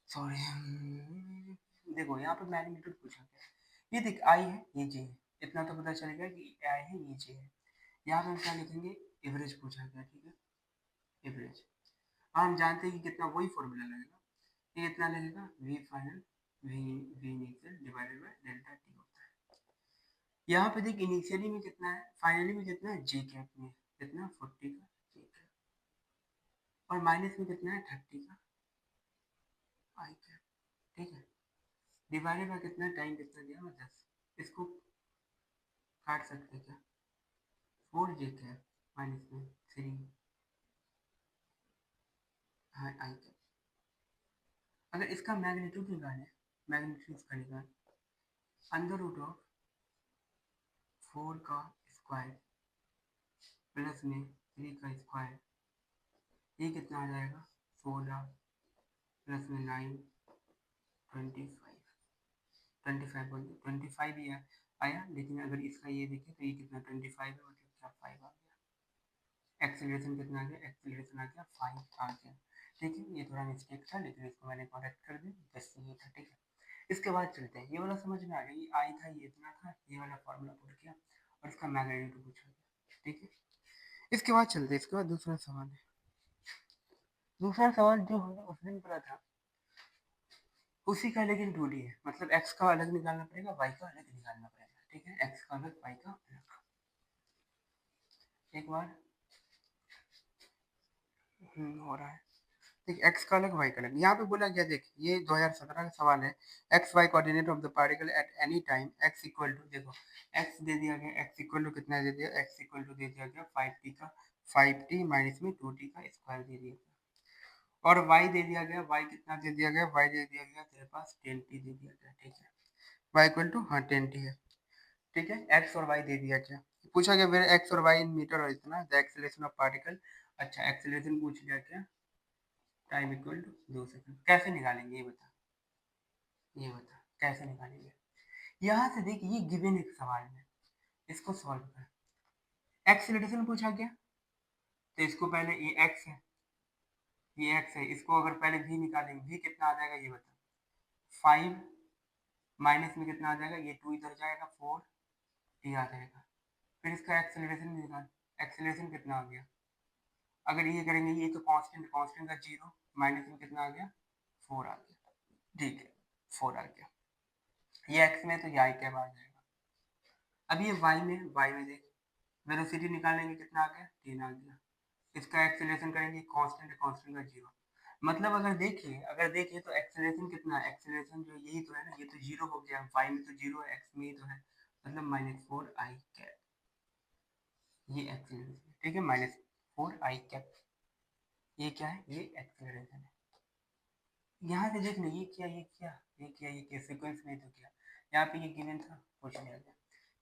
सॉरी। देखो यहाँ पे मैग्नीट्यूड पूछा गया, ये देख आई है, ये जे है, इतना तो पता चल गया कि आई है, ये जे है। यहाँ पे हम क्या लिखेंगे, एवरेज पूछा गया। ठीक है, एवरेज, हम जानते हैं कि कितना, वही फॉर्मूला लगेगा, ये कितना लगेगा, V final V V initial divided by delta T होता है। यहाँ पे देख इनिशियली में कितना है, फाइनली में कितना है, जे कैप में कितना 40 का जे कैप, और माइनस में कितना है 30 का। आई कैप, ठीक है। डिवाइडेड बाय कितना, टाइम कितना दिया मैं 10, इसको काट सकते क्या, 4 जे कैप माइनस में 3 आई कैप। अगर इसका मैग्नीट्यूड निकालें, मैग्नीट्यूड इसका निकाल, अंडर रूट ऑफ 4 का स्क्वायर प्लस में 3 का स्क्वायर, ये कितना आ जाएगा, 16 प्लस में 9, 25, 25 बोलते 25 ही आया, लेकिन अगर इसका ये देखें तो ये कितना 25 है, मतलब क्या 5 आ गया। एक्सेलरेशन कितना आ गया, एक्सेलरेशन आ गया 5 आ गया। ठीक है, ये थोड़ा मिस्टेक था लेकिन इसको मैंने करेक्ट कर दिया, बस ये था। ठीक है, इसके बाद चलते हैं, ये वाला समझ में आ गया, ये आई था, ये इतना था, ये वाला फॉर्मूला पुट किया और इसका मैग्नीट्यूड पूछा गया। ठीक है, इसके बाद चलते हैं, इसके बाद दूसरा सवाल है। दूसरा सवाल जो हमने उस दिन पढ़ा था उसी का, लेकिन 2D है, मतलब x का अलग निकालना पड़ेगा, y का अलग निकालना पड़ेगा। ठीक है, x का अलग, y का अलग। एक बार हो रहा है, ठीक, x का अलग y का अलग। यहाँ पे बोला गया, देख ये 2017 का सवाल है, X Y coordinate of the particle at any time x equal to, देखो x दे दिया गया, x इक्वल टू कितना दे दिया, x इक्वल टू दे दिया गया 5t का, 5t माइनस में 2t का स्क्वायर दे दिया गया, और y दे दिया गया, y कितना दे दिया गया, y दे दिया गया तेरे पास 10t दे दिया गया। ठीक है, y इक्वल टू, हाँ 10t है। ठीक है, x और y दे दिया गया, पूछा गया वेयर x और y इन मीटर और इतना द एक्सेलरेशन ऑफ पार्टिकल। अच्छा, एक्सेलरेशन पूछ लिया क्या, टाइम इक्वल टू 2 सेकंड। कैसे निकालेंगे ये बता, ये बता कैसे निकालेंगे। यहाँ से देख, ये गिवन एक सवाल है, इसको सॉल्व कर। एक्सेलरेशन पूछा गया तो इसको पहले, ये x है, ये x है, इसको अगर पहले v निकालेंगे, v कितना आ जाएगा ये बता, 5 माइनस में कितना आ जाएगा, ये 2 इधर जाएगा, 4 t आ जाएगा। फिर इसका एक्सेलरेशन निकाल, एक्सेलरेशन कितना आ गया, अगर ये करेंगे, ये तो कांस्टेंट, कांस्टेंट का 0 माइनस में कितना आ गया, 4 आ गया। ठीक है, 4 आ गया, ये x में तो ये आई कैप आ जाएगा। अब ये y में देख, वेलोसिटी निकालेंगे, कितना आ गया, 3 आ गया। इसका एक्सेलरेशन करेंगे, कांस्टेंट है, कांस्टेंट का 0, मतलब अगर देखिए तो एक्सेलरेशन कितना है, एक्सेलरेशन जो यही तो है ना, ये तो 0 हो गया, y में तो 0 है, x में ही तो है, मतलब -4 आई कैप, ये एक्सेलरेशन। ठीक है, -4 आई कैप, ये क्या है, ये एक्सेलरेशन है। यहाँ से देखना, ये किया, ये किया, ये किया, ये किया, सीक्वेंस में तो किया, यहाँ पे ये गिवन था, पूछ लिया गया।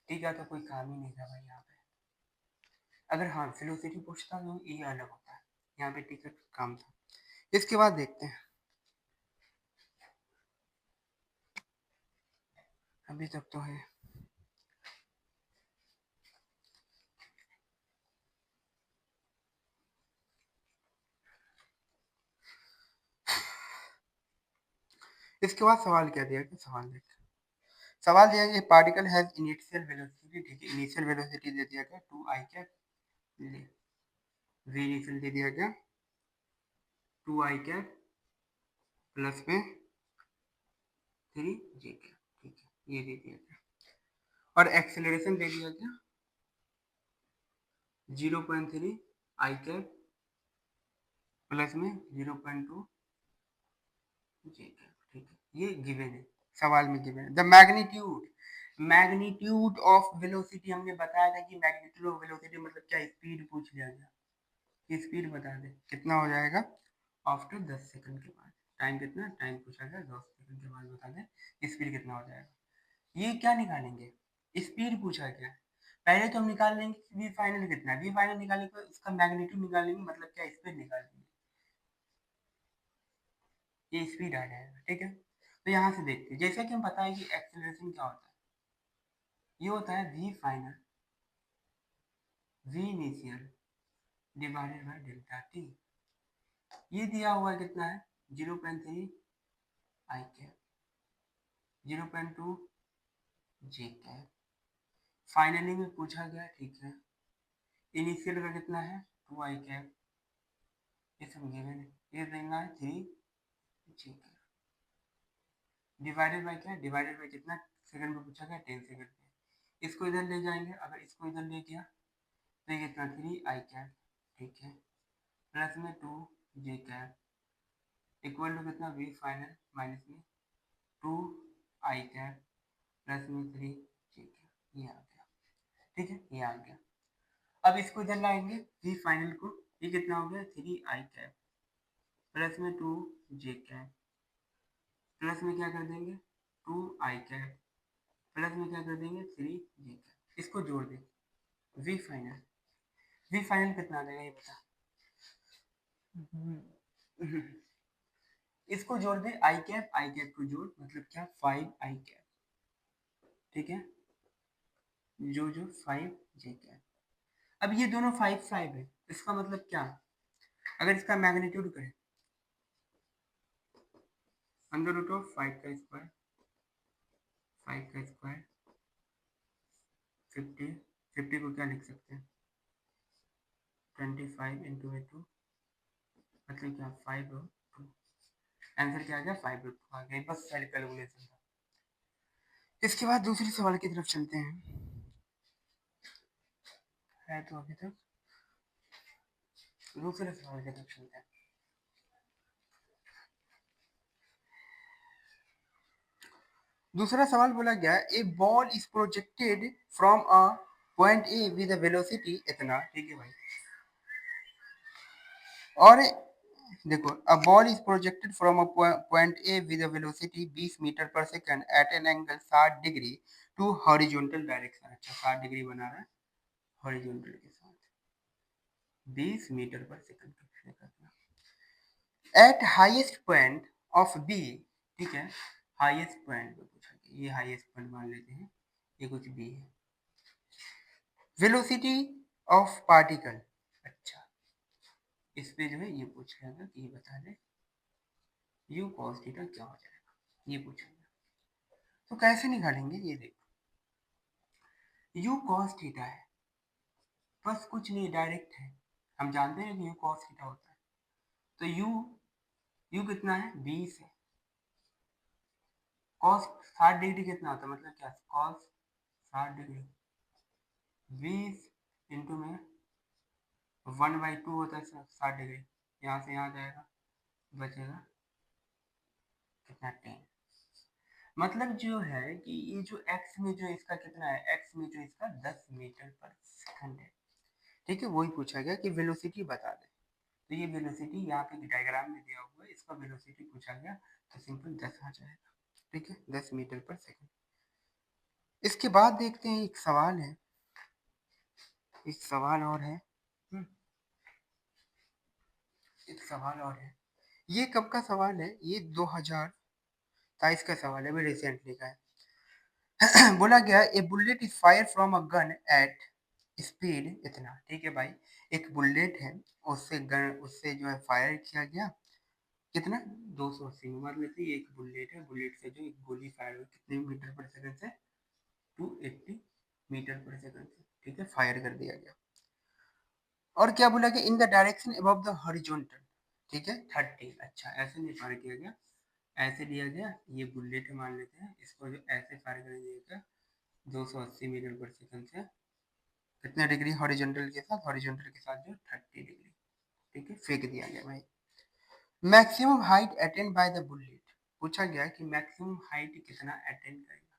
ठीक है, तो कोई काम ही नहीं था भाई यहाँ पे। अगर हाँ वेलोसिटी पूछता तो ये अलग होता है, यहाँ पे टिकट काम था। इसके बाद देखते हैं, अभी तक तो है। इसके बाद सवाल क्या दिया कि, सवाल देखते हैं, सवाल दिया कि पार्टिकल हैज इनिशियल वेलोसिटी। ठीक है, इनिशियल वेलोसिटी दे दिया गया 2 आई कैप, वी इनिशियल दे दिया गया 2 आई कैप प्लस में 3 जे कैप। ठीक है, ये दे दिया गया, और एक्सेलरेशन दे दिया गया 0.3 आई कैप प्लस में 0.2 जे कैप। ठीक है, ये गिवन है, सवाल में गिवन है। द मैग्नीट्यूड ऑफ वेलोसिटी, हमने बताया था कि मैग्नीट्यूड ऑफ वेलोसिटी मतलब क्या, स्पीड पूछ लिया गया, स्पीड बता दे, कितना हो जाएगा आफ्टर 10 सेकंड के बाद। टाइम कितना, टाइम पूछा गया 10 सेकंड के बाद बता दे स्पीड कितना हो जाएगा। ये क्या निकालेंगे, स्पीड पूछा गया, पहले तो हम निकाल लेंगे वी फाइनल कितना है, वी फाइनल निकालने के बाद इसका मैग्नीट्यूड निकालेंगे, मतलब क्या, स्पीड निकालेंगे, ये स्पीड आ जाएगा। ठीक है, तो यहाँ से देखते हैं, जैसा कि हम बताएं कि एक्सेलरेशन क्या होता है, ये होता है V final, V initial divided by delta T. ये दिया हुआ कितना है, 0.3 I cap, 0.2 J cap, finally में पूछा गया। ठीक है, इनिशियल का कितना है 2 आई कैप, ये सब गिवन है, ये देना है 3 जे कैप, डिवाइडेड बाय क्या, डिवाइडेड बाय कितना सेकंड में पूछा गया, 10 सेकंड में। इसको इधर ले जाएंगे, अगर इसको इधर ले गया तो ये कितना 3 आई कैप, ठीक है, प्लस में 2 जे कैप इक्वल टू कितना, वी फाइनल माइनस में 2 i कैप प्लस में 3 j कैप, ये आ गया। ठीक है, ये आ गया। अब इसको इधर लाएंगे वी फाइनल को, ये कितना हो गया, 3i कैप प्लस में 2j कैप प्लस में क्या कर देंगे 2i कैप प्लस में क्या कर देंगे 3j कैप, इसको जोड़ दें वी फाइनल। वी फाइनल कितना आ जाएगा ये बता। इसको जोड़ दे आई कैप को जोड़, मतलब क्या 5i कैप। ठीक है, जो 5j कैप। अब ये दोनों 5 है, इसका मतलब क्या, अगर इसका मैग्नीट्यूड करें अंडर रूट ऑफ 5 का स्क्वायर 50, 50 को क्या लिख सकते हैं 25 इंटू 2, मतलब क्या 5/2। आंसर क्या आ गया 5/2 आ गया, बस सारी कैलकुलेशन था। इसके बाद दूसरे सवाल की तरफ चलते हैं, है तो अभी तक दूसरे सवाल की तरफ चलते हैं। दूसरा सवाल बोला गया, a ball is projected from a point A with a velocity इतना। ठीक है भाई, और देखो, a ball is projected from a point A with a velocity 20 metre पर second at an angle 60 degree to horizontal direction. अच्छा, 60 degree बना रहा है हॉरिजॉन्टल के साथ, 20 मीटर पर second at highest point of B. ठीक है, हाईएस्ट पॉइंट पे पूछा गया, ये हाईएस्ट पॉइंट मान लेते हैं, ये कुछ बी है। वेलोसिटी ऑफ पार्टिकल, अच्छा इस पे जो है ये पूछ रहा था कि ये बता दे यू कॉस थीटा क्या हो जाएगा, ये पूछेगा। तो कैसे निकालेंगे, ये देखो यू कॉस थीटा है, बस कुछ नहीं, डायरेक्ट है, हम जानते हैं कि यू कॉस थीटा होता है। तो यू कितना है 20 है, कॉस 60 डिग्री कितना होता है, मतलब क्या कॉस 60 डिग्री 20 इंटू में 1/2 होता है 60 डिग्री, यहाँ से यहाँ जाएगा, बचेगा कितना 10। मतलब जो है कि ये जो x में जो इसका कितना है, x में जो इसका 10 मीटर पर सेकंड है। ठीक है, वही पूछा गया कि वेलोसिटी बता दे। तो ये वेलोसिटी यहाँ पे डायग्राम में दिया हुआ है, इसका वेलोसिटी पूछा गया तो सिंपल 10 आ जाएगा। ठीक है, 10 मीटर पर सेकंड। इसके बाद देखते हैं एक सवाल है, एक सवाल और है, एक सवाल और है। ये कब का सवाल है, ये 2023 का सवाल है, अभी रिसेंटली का है। बोला गया, a bullet is fire from a gun at speed इतना। ठीक है भाई, एक बुलेट है, उससे जो है फायर किया गया कितना 280 में, मान लेते हैं एक बुलेट है, बुलेट से जो एक गोली फायर हुई कितने मीटर पर सेकंड से 280 मीटर पर सेकंड से। ठीक है, फायर कर दिया गया। और क्या बोला गया, in the direction above the horizontal. ठीक है 30। अच्छा, ऐसे नहीं फायर किया गया, ऐसे दिया गया, ये बुलेट मान लेते हैं, इसको जो ऐसे फायर कर दिया गया 280 मीटर पर सेकंड से कितने डिग्री हॉरिजॉन्टल के साथ, हॉरिजॉन्टल के साथ जो 30 डिग्री। ठीक है, फेंक दिया गया भाई। Maximum height attend by the bullet, पूछा गया कि मैक्सिमम हाइट कितना अटेंड करेगा,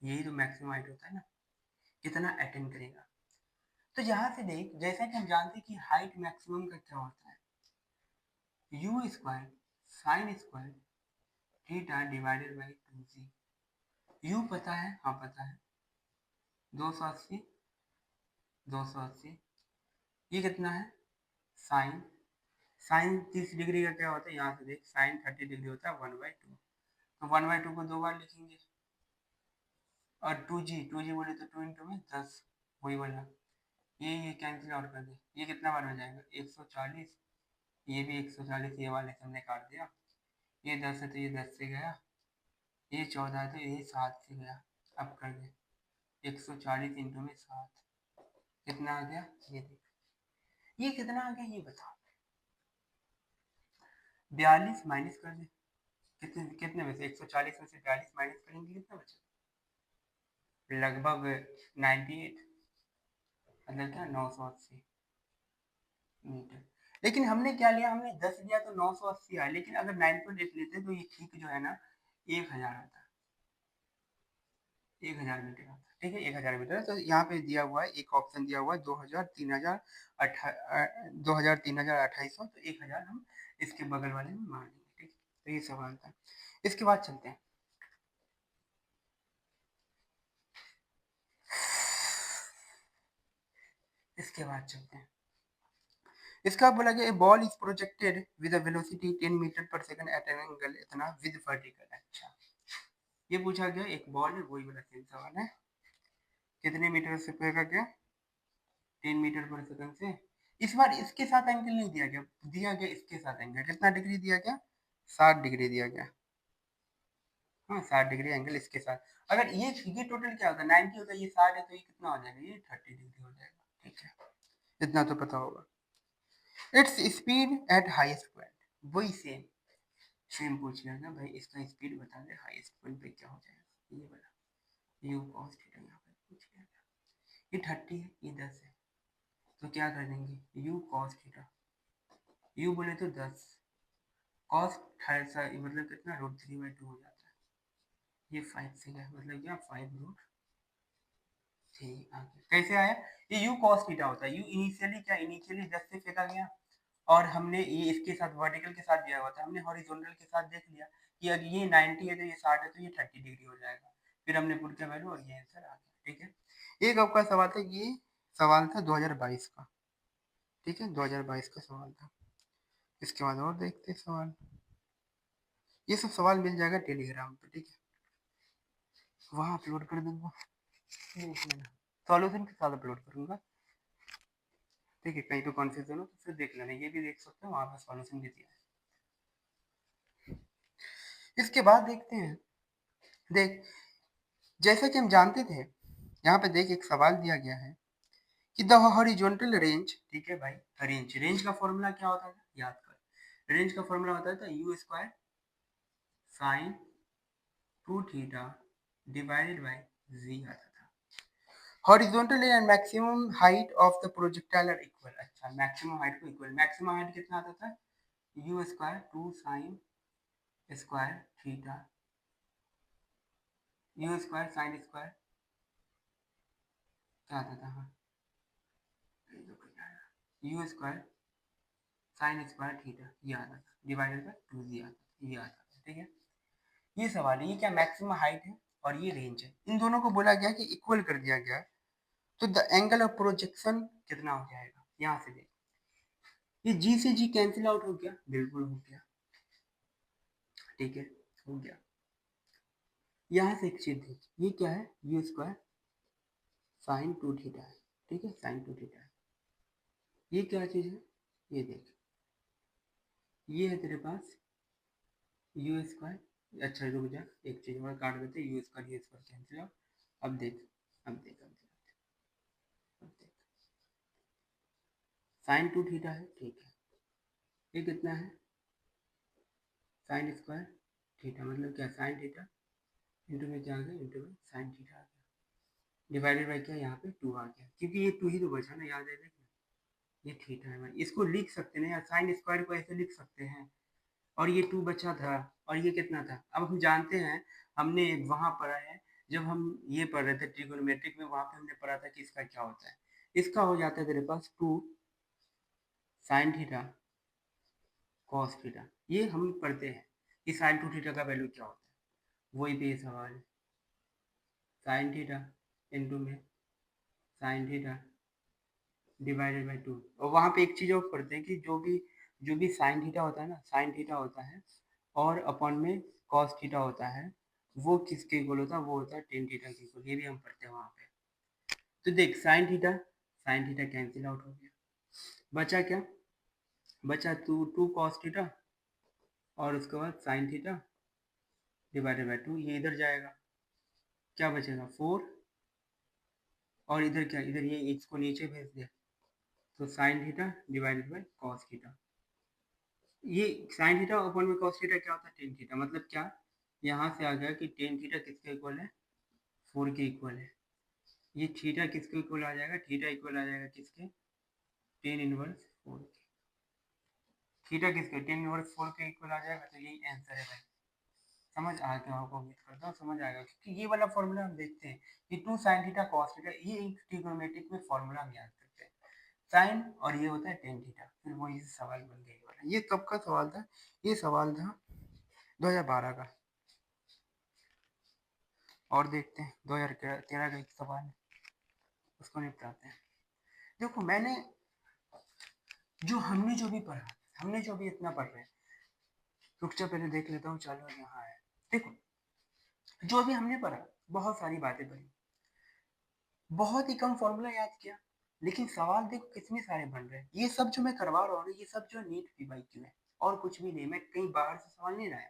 यही तो मैक्सिमम हाइट होता है ना, कितना अटेंड करेगा। तो यहाँ से देख, जैसा कि हम जानते हैं कि हाइट मैक्सिमम का क्या होता है, you square sine square theta divided by 2g। You पता है, हाँ पता है 280, 280, ये कितना है साइन, साइन 30 डिग्री का क्या होता है, यहाँ से देख साइन 30 डिग्री होता है 1/2, तो 1/2 को 2 बार लिखेंगे, और 2g बोले तो 2 इंटू में 10, वही वाला, ये कैंसिल आउट कर दे, ये कितना बार हो जाएगा 140, ये भी 140, ये वाले से हमने काट दिया, ये 10 है तो ये 10 से गया, ये 14 है तो ये 7 से गया, अब कर दे 140 इंटू में 7 कितना आ गया, ये देख, ये कितना आ गया ये बता। 42 माइनस कर दे, कितने कितने में से 140 में से 42 माइनस करेंगे कितना बचा, लगभग 98, मतलब क्या 980 मीटर। लेकिन हमने क्या लिया, हमने 10 लिया तो 980 आया, लेकिन अगर 9.8 लेते तो ये ठीक जो है ना 1000 आता, 1000 मीटर आता, ठीक है 1000 मीटर। तो यहाँ पे दिया हुआ है, एक ऑप्शन दिया हुआ है 2000, 3000, 2000, 3000, 2800, तो 1000 हम इसके बगल वाले में मार देंगे, ठीक। तो ये सवाल था। इसके बाद चलते हैं, इसके बाद चलते हैं। इसका बोला गया ball is projected with a velocity 10 meter पर सेकंड एट एन एंगल इतना विद वर्टिकल। अच्छा, ये पूछा गया एक बॉल है, वही वाला सेम सवाल है, कितने मीटर से फेंका गया, 10 मीटर पर सेकंड से। इस बार इसके साथ एंगल नहीं दिया गया, दिया गया इसके साथ एंगल, कितना डिग्री दिया गया, 60 डिग्री दिया गया। हाँ 60 डिग्री एंगल इसके साथ। अगर ये टोटल क्या होता है, 90 होता है, ये 60 है, तो ये कितना हो जाएगा, ये 30 डिग्री हो जाएगा, ठीक है, इतना तो पता होगा। Its speed at highest point, वही सेम सेम पूछ लिया ना भाई, इसका स्पीड बता दे हाईएस्ट पॉइंट पे क्या हो जाएगा, ये वाला यू कॉस थीटा यहाँ पे पूछ लिया था। ये 30 है, ये 10 है, तो क्या कर देंगे यू कॉस थीटा, यू बोले तो 10, कॉस मतलब कितना √3/2 हो जाता है, ये 5 से गया, मतलब क्या 5√3 आ गया। कैसे आया, ये यू कॉस थीटा होता है, यू इनिशियली क्या, इनिशियली 10 से फेंका गया, और हमने ये इसके साथ वर्टिकल के साथ दिया हुआ था, हमने हॉरिजॉन्टल के साथ देख लिया कि अगर ये 90 है तो ये 60 है, तो ये 30 डिग्री हो जाएगा, फिर हमने पुट किया वैल्यू और ये आंसर आ गया, ठीक है। एक आपका सवाल था, ये सवाल था 2022 का, ठीक है 2022 का सवाल था। इसके बाद और देखते हैं सवाल, ये सब सवाल मिल जाएगा टेलीग्राम पे, ठीक है, वहाँ अपलोड कर दूंगा, देख लेना, सॉल्यूशन के साथ अपलोड करूंगा, ठीक है, कहीं तो कन्फ्यूजन हो तो फिर देख लेना, ये भी देख सकते हो, वहाँ पर सॉल्यूशन भी दिया है। इसके बाद देखते हैं, देख जैसा कि हम जानते थे, यहाँ पे देख एक सवाल दिया गया है कि द हॉरिजॉन्टल रेंज, ठीक है भाई, रेंज, रेंज का फॉर्मूला क्या होता था, याद कर, रेंज का फॉर्मूला होता था u square sine 2 theta divided by g आता था। Horizontal and maximum height of the projectile are equal. अच्छा, मैक्सिमम हाइट को इक्वल, मैक्सिमम हाइट कितना आता था, u square 2 sine square theta, u square sine square क्या आता था, हाँ u square sine square theta, ये आता था डिवाइडेड बाय 2 आता था, ये आता था, ठीक है। ये सवाल है, ये क्या मैक्सिमम हाइट है और ये रेंज है, इन दोनों को बोला गया कि इक्वल कर दिया गया, तो द एंगल ऑफ प्रोजेक्शन कितना हो जाएगा, यहाँ से देख, ये जी से जी कैंसिल आउट हो गया, बिल्कुल हो गया, ठीक है हो गया। यहाँ से एक चीज देख, ये क्या है, यू स्क्वायर साइन 2 थीटा है, ठीक है साइन 2 थीटा है, ये क्या चीज है, ये देख, ये है तेरे पास यू स्क्वायर, अच्छा रुक जा, एक चीज और काट देते, यू स्क्वायर कैंसिल आउट, अब देख, अब देख, अब देख, अब देख, साइन 2 थीटा है, ठीक है, ये कितना है साइन स्क्वायर थीटा, मतलब क्या साइन थीटा इंटू में क्या आ गया, इंटू में साइन थीटा आ गया, डिवाइडेड बाई क्या, यहाँ पे 2 आ गया, क्योंकि ये 2 ही तो बचा ना, याद है देखना, ये थीटा है भाई, इसको लिख सकते हैं यार, साइन स्क्वायर को ऐसे लिख सकते हैं, और ये 2 बचा था, और ये कितना था, अब हम जानते हैं, हमने वहाँ पढ़ा है, जब हम ये पढ़ रहे थे ट्रिगोनोमेट्रिक में, वहाँ पे हमने पढ़ा था कि इसका क्या होता है, इसका हो जाता है तेरे पास 2 साइन थीटा कॉस थीटा, ये हम पढ़ते हैं कि साइन 2 थीटा का वैल्यू क्या होता है, वही पे सवाल है, साइन थीटा इंटू में साइन थीटा डिवाइडेड बाई 2, और वहाँ पे एक चीज़ और पढ़ते हैं कि जो भी साइन थीटा होता है ना, साइन थीटा होता है और अपॉन में कॉस थीटा होता है, वो किसके इक्वल होता है, वो होता है टेन थीटा के इक्वल, ये भी हम पढ़ते हैं वहाँ पे। तो देख साइन थीटा कैंसिल आउट हो गया, बचा क्या, बचा 2 कॉस थीटा और उसके बाद साइन थीटा डिवाइडेड बाई 2, ये इधर जाएगा, क्या बचेगा 4, और इधर क्या, इधर ये इसको नीचे भेज दिया, तो sign theta divided by cos theta, ये साइन थीटा अपॉन में कॉस थीटा क्या होता है, टेन थीटा, मतलब क्या, यहाँ से आ गया कि टेन थीटा किसके इक्वल है, 4 के इक्वल है, ये थीटा किसके इक्वल आ जाएगा, थीटा इक्वल आ जाएगा किसके, टेन इनवर्स 4 के, थीटा किसके 10/4 के इक्वल आ जाएगा, तो यही आंसर है भाई। समझ आ गया आपको, उम्मीद करता हूँ समझ आएगा, क्योंकि ये वाला फॉर्मूला हम देखते हैं कि 2 sin थीटा cos थीटा, ये एक ट्रिग्नोमेट्रिक में फॉर्मूला हम याद करते हैं, साइन और ये होता है टेन थीटा, फिर वो ये सवाल बन गया ये वाला। ये कब का सवाल था? ये सवाल था 2012 का। और देखते हैं 2013 का एक सवाल है, उसको निपटाते हैं। देखो मैंने हमने जो भी पढ़ा, हमने जो भी इतना पढ़ रहे हैं, रुक जा पहले देख लेता हूँ, चलो यहाँ है। देखो जो भी हमने पढ़ा, बहुत सारी बातें पढ़ी, बहुत ही कम फॉर्मूला याद किया, लेकिन सवाल देखो कितने सारे बन रहे हैं। ये सब जो मैं करवा रहा हूँ, ये सब जो नीट PYQ है, और कुछ भी नहीं। मैं कहीं बाहर से सवाल नहीं लाया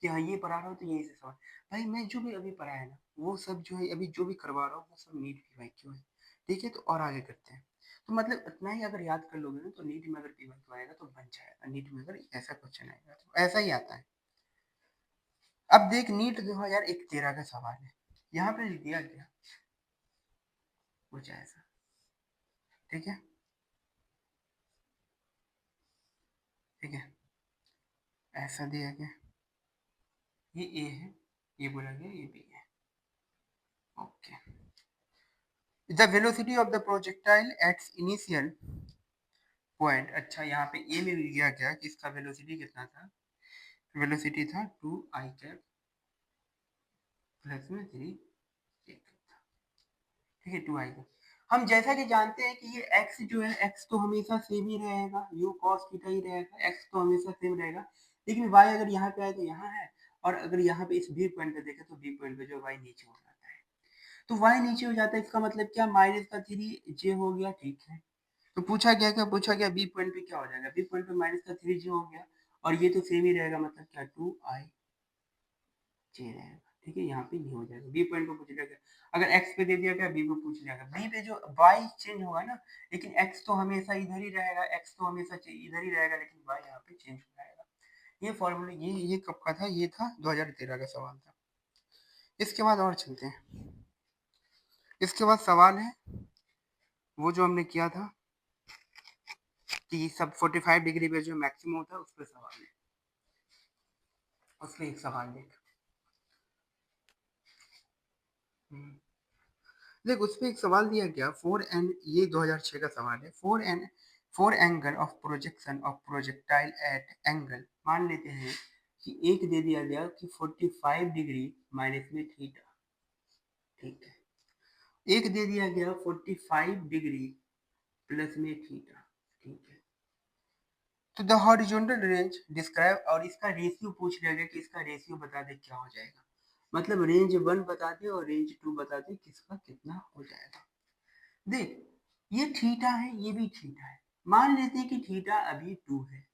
कि हाँ ये पढ़ा रहा हूँ तो यही से सवाल। भाई मैं जो भी अभी पढ़ा है ना, वो सब जो है अभी जो भी करवा रहा हूँ, वो सब नीट PYQ है। ठीक है, तो और आगे करते हैं। तो मतलब इतना ही अगर याद कर लोगे ना, तो नीट में अगर PYQ आएगा तो बन जाएगा। नीट में अगर ऐसा क्वेश्चन आएगा तो ऐसा ही आता है। अब देख नीट 2013 का सवाल है, यहाँ पे लिख दिया गया कुछ ऐसा। ठीक है, ठीक है, ऐसा दिया गया, ये ए है, ये बोला गया ये बी है। Okay, the velocity of the projectile at its initial point. अच्छा यहाँ पे ए में दिया गया कि इसका वेलोसिटी कितना था, वेलोसिटी था 2i प्लस में 3, ठीक है 2i। हम जैसा कि जानते हैं कि ये x जो है, x तो हमेशा सेम ही रहेगा, u cos थीटा ही रहेगा, x तो हमेशा सेम रहेगा, लेकिन y अगर यहाँ पे आए तो यहाँ है, और अगर यहाँ पे इस बी पॉइंट पे देखें तो बी पॉइंट पे जो y नीचे हो जाता है, तो y नीचे हो जाता है, इसका मतलब क्या, माइनस का 3j हो गया। ठीक है, तो पूछा गया, क्या पूछा गया, बी पॉइंट पे क्या हो जाएगा, बी पॉइंट पे माइनस का 3j हो गया, और ये तो सेम ही रहेगा, मतलब क्या 2ij रहेगा। ठीक है, यहाँ पे ये हो जाएगा, बी पॉइंट को पूछ लिया गया, अगर एक्स पे दे दिया गया बी को पूछ लिया गया, बी पे जो वाई चेंज होगा ना, लेकिन एक्स तो हमेशा इधर ही रहेगा, एक्स तो हमेशा इधर ही रहेगा, लेकिन वाई यहाँ पे चेंज हो जाएगा। ये फॉर्मूला, ये कब का था, ये था 2013 का सवाल था। इसके बाद और चलते हैं। इसके बाद सवाल है वो जो हमने किया था कि सब 45 डिग्री पे जो मैक्सिमम होता है उस पर सवाल है, उस पर एक सवाल देख। देख उस पर एक सवाल दिया गया, फोर एंड, ये 2006 का सवाल है, four angle of projection of projectile eight angle, मान लेते हैं कि एक दे दिया गया कि 45 डिग्री माइनस में थीटा। ठीक है, एक दे दिया गया 45 डिग्री प्लस में थीटा। ठीक है, तो द हॉरिजॉन्टल रेंज डिस्क्राइब, और इसका रेशियो पूछ लिया गया कि इसका रेशियो बता दे क्या हो जाएगा, मतलब रेंज 1 बता दे और रेंज 2 बता दे, किसका कितना हो जाएगा। देख ये थीटा है, ये भी थीटा है, मान लेते हैं कि थीटा अभी 2 है,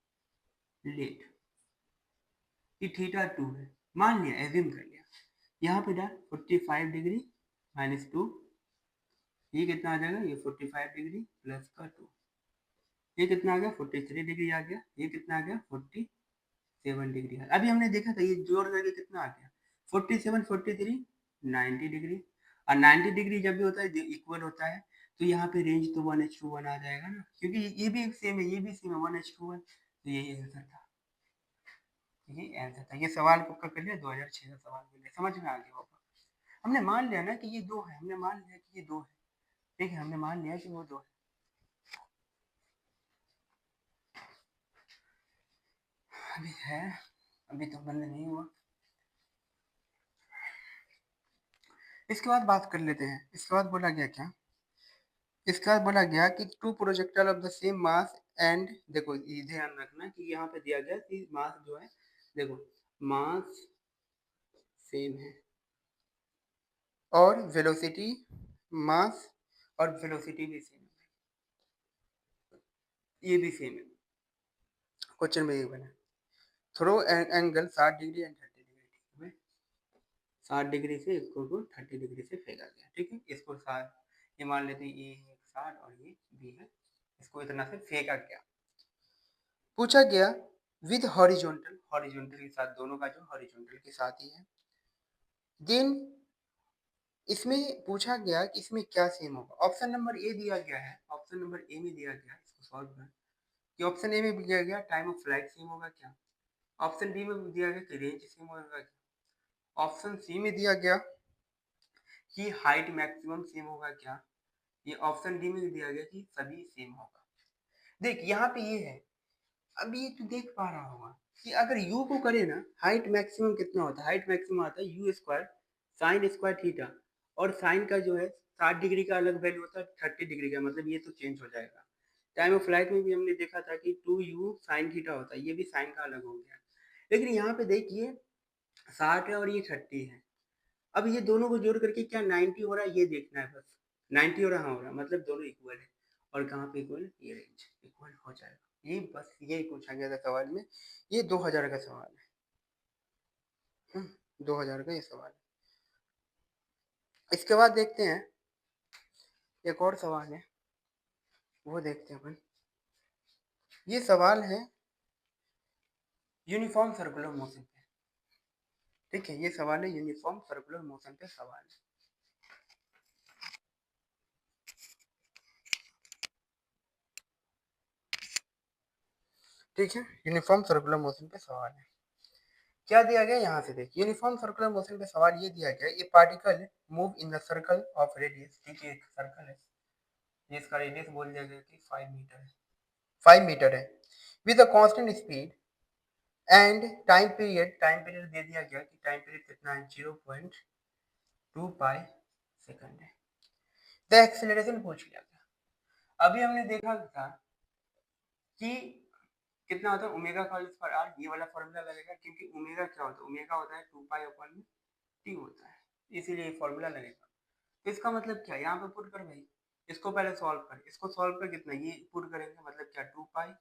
लेट कि थीटा 2 है, मान लिया, एज्यूम कर लिया, यहाँ पे डाल 45 डिग्री माइनस 2, ये कितना आ जाएगा, ये 45 डिग्री प्लस का 2, ये कितना आ गया 43 डिग्री आ गया, ये कितना आ गया 47 डिग्री। अभी हमने देखा था ये जोड़ करके कितना आ गया 47 43 90 डिग्री, और 90 डिग्री जब भी होता है इक्वल होता है, तो यहाँ पे रेंज तो 1h21 आ जाएगा ना, क्योंकि ये भी सेम है, ये भी सेम है 1h21, तो यही आंसर था, यही आंसर था। ये सवाल पक्का कर लिया, 2006 का सवाल कर लिया, समझ में आ गया होगा। हमने मान लिया ना कि ये दो है, हमने मान लिया कि ये दो है, ठीक है, हमने मान लिया कि वो दो है। अभी है, अभी तो बंद नहीं हुआ। इसके बाद बात कर लेते हैं, इसके बाद बोला गया क्या, इसके बाद बोला गया कि two projectile of the same mass and, देखो ये ध्यान रखना कि यहाँ पे दिया गया कि मास जो है, देखो मास सेम है और वेलोसिटी, मास और वेलोसिटी भी सेम है, ये भी सेम है, क्वेश्चन में ये बना, throw angle 60 degree and 30 degree, 60 degree से इसको 30 डिग्री से फेंका गया। ठीक है, इसको 60, ये मान लेते हैं ये है 60 और ये बी है, इसको इतना से फेंका गया। पूछा गया विद हॉरिजॉन्टल, हॉरिजॉन्टल के साथ, दोनों का जो हॉरिजॉन्टल के साथ ही है, देन इसमें पूछा गया कि इसमें क्या सेम होगा। ऑप्शन नंबर ए दिया गया है, ऑप्शन नंबर ए में दिया गया, इसको सॉल्व कर कि ऑप्शन ए में दिया गया टाइम ऑफ फ्लाइट सेम होगा क्या, ऑप्शन बी में दिया गया कि रेंज सेम होगा क्या, ऑप्शन सी में दिया गया कि हाइट मैक्सिमम सेम होगा क्या, ये ऑप्शन डी में दिया गया कि सभी सेम होगा। देख यहाँ पे ये है, अब ये तू देख पा रहा होगा कि अगर u को करे ना, हाइट मैक्सिमम कितना होता है, हाइट मैक्सिमम आता है you square sine square theta, और साइन का जो है 60 डिग्री का अलग वैल्यू होता है 30 डिग्री का, मतलब ये तो चेंज हो जाएगा। टाइम ऑफ फ्लाइट में भी हमने देखा था कि 2u साइन थीटा होता है, ये भी साइन का अलग हो गया। लेकिन यहाँ पे देखिए 60 है और ये 30 है, अब ये दोनों को जोड़ करके क्या 90 हो रहा है ये देखना है बस, 90 हो रहा, हाँ हो रहा, मतलब दोनों इक्वल है। और कहाँ पे इक्वल, ये रेंज इक्वल हो जाएगा। ये बस यही पूछा गया था सवाल में, ये 2000 का सवाल है। 2000 का ये सवाल है। इसके बाद देखते हैं एक और सवाल है, वो देखते हैं अपन। ये सवाल है यूनिफॉर्म सर्कुलर मोशन पे, ठीक है, ये सवाल है यूनिफॉर्म सर्कुलर मोशन पे सवाल है। ठीक है, यूनिफॉर्म सर्कुलर मोशन पे सवाल है। क्या दिया गया यहाँ से देख, यूनिफॉर्म सर्कुलर मोशन पे सवाल ये दिया गया, ये particle move in the circle of radius, ठीक है, एक सर्कल है, ये इसका रेडियस बोल दिया गया कि 5 मीटर है, 5 मीटर है, with a constant speed and time period दे दिया गया कि टाइम पीरियड कितना है 0.2 पाई सेकंड है। द एक्सेलरेशन पूछ लिया गया। अभी हमने देखा था कि कितना होता है ओमेगा का पर आर, ये वाला फॉर्मूला लगेगा, क्योंकि ओमेगा क्या होता है, ओमेगा होता है 2 पाई अपन में टी होता है, इसीलिए ये फॉर्मूला लगेगा। तो इसका मतलब क्या, यहाँ पे पुट कर भाई, इसको पहले सॉल्व कर, इसको सॉल्व कर कितना ये पुट करेंगे, मतलब क्या 2 पाई,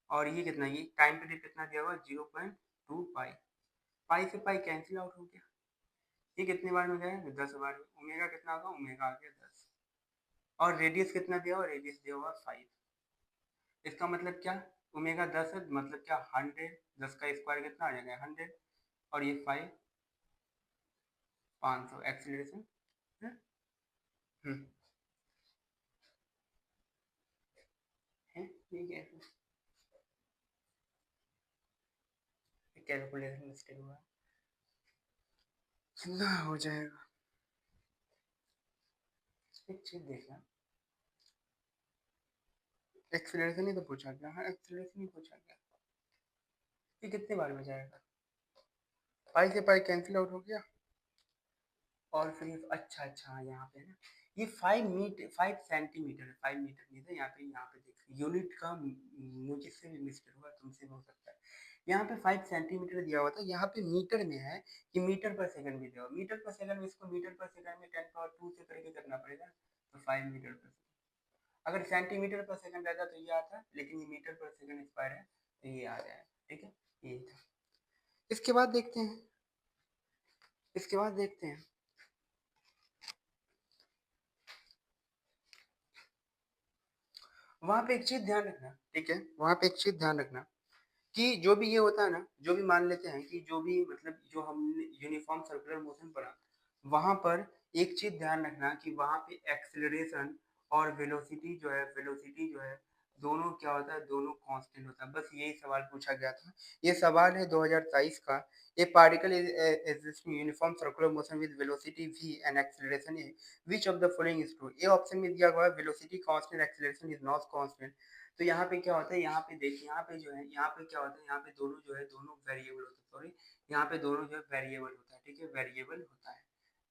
और ये कितना, ये टाइम पीरियड कितना दिया हुआ 0.2 पाई, पाई से पाई कैंसिल आउट हो गया, ये कितने बार में गया 10 बार में, ओमेगा कितना होगा, ओमेगा आ गया 10, और रेडियस कितना दिया हुआ, रेडियस दिया हुआ 5, इसका मतलब क्या, ओमेगा 10 है, मतलब क्या 100, 10 का स्क्वायर कितना आ जाएगा 100, और ये 5 500 एक्सीलरेशन है। है ये कैसे कैलकुलेशन मिस्टेक हुआ, कितना हो जाएगा, एक चीज देखना, एक्सीलरेशन ही तो पूछा गया, हाँ एक्सीलरेशन ही पूछा गया, ये कितने बार में जाएगा, पाई से पाई कैंसिल आउट हो गया, और फिर अच्छा अच्छा यहाँ पे ना ये 5 सेंटीमीटर है, 5 मीटर नहीं था, यहाँ पे देख यूनिट का मुझे से भी मिस्टेक हुआ, तुमसे भी हो सकता है, यहाँ पे 5 सेंटीमीटर दिया हुआ था, यहाँ पे मीटर में है कि मीटर पर सेकंड भी दिया हुआ, मीटर पर सेकंड में इसको मीटर पर सेकंड में 10 पावर 2 से करके करना पड़ेगा, तो 5 मीटर पर सेकंड, अगर सेंटीमीटर पर सेकंड रहता तो ये आता, लेकिन ये मीटर पर सेकंड स्क्वायर है तो ये आ जाए, ठीक है, ये था। इसके बाद देखते हैं, इसके बाद देखते हैं, वहां पे एक चीज ध्यान रखना, ठीक है, वहां पे एक चीज ध्यान रखना कि जो भी ये होता है ना, जो भी मान लेते हैं कि जो भी मतलब जो हमने यूनिफॉर्म सर्कुलर मोशन पढ़ा, वहां पर एक चीज ध्यान रखना कि वहां पे एक्सेलरेशन और वेलोसिटी जो है दोनों क्या होता है, दोनों कांस्टेंट होता है, बस यही सवाल पूछा गया था। ये सवाल है 2023 का, ए particle is existing uniform circular motion with velocity v and acceleration a, which of the following is true, A option में दिया हुआ है velocity constant, acceleration is not constant. तो यहाँ पे क्या होता है, यहाँ पे देखिए, यहाँ पे जो है, यहाँ पे क्या होता है, यहाँ पे दोनों जो है दोनों वेरिएबल होता है, सॉरी, यहाँ पे दोनों जो है वेरिएबल होता है, ठीक है, वेरिएबल होता है,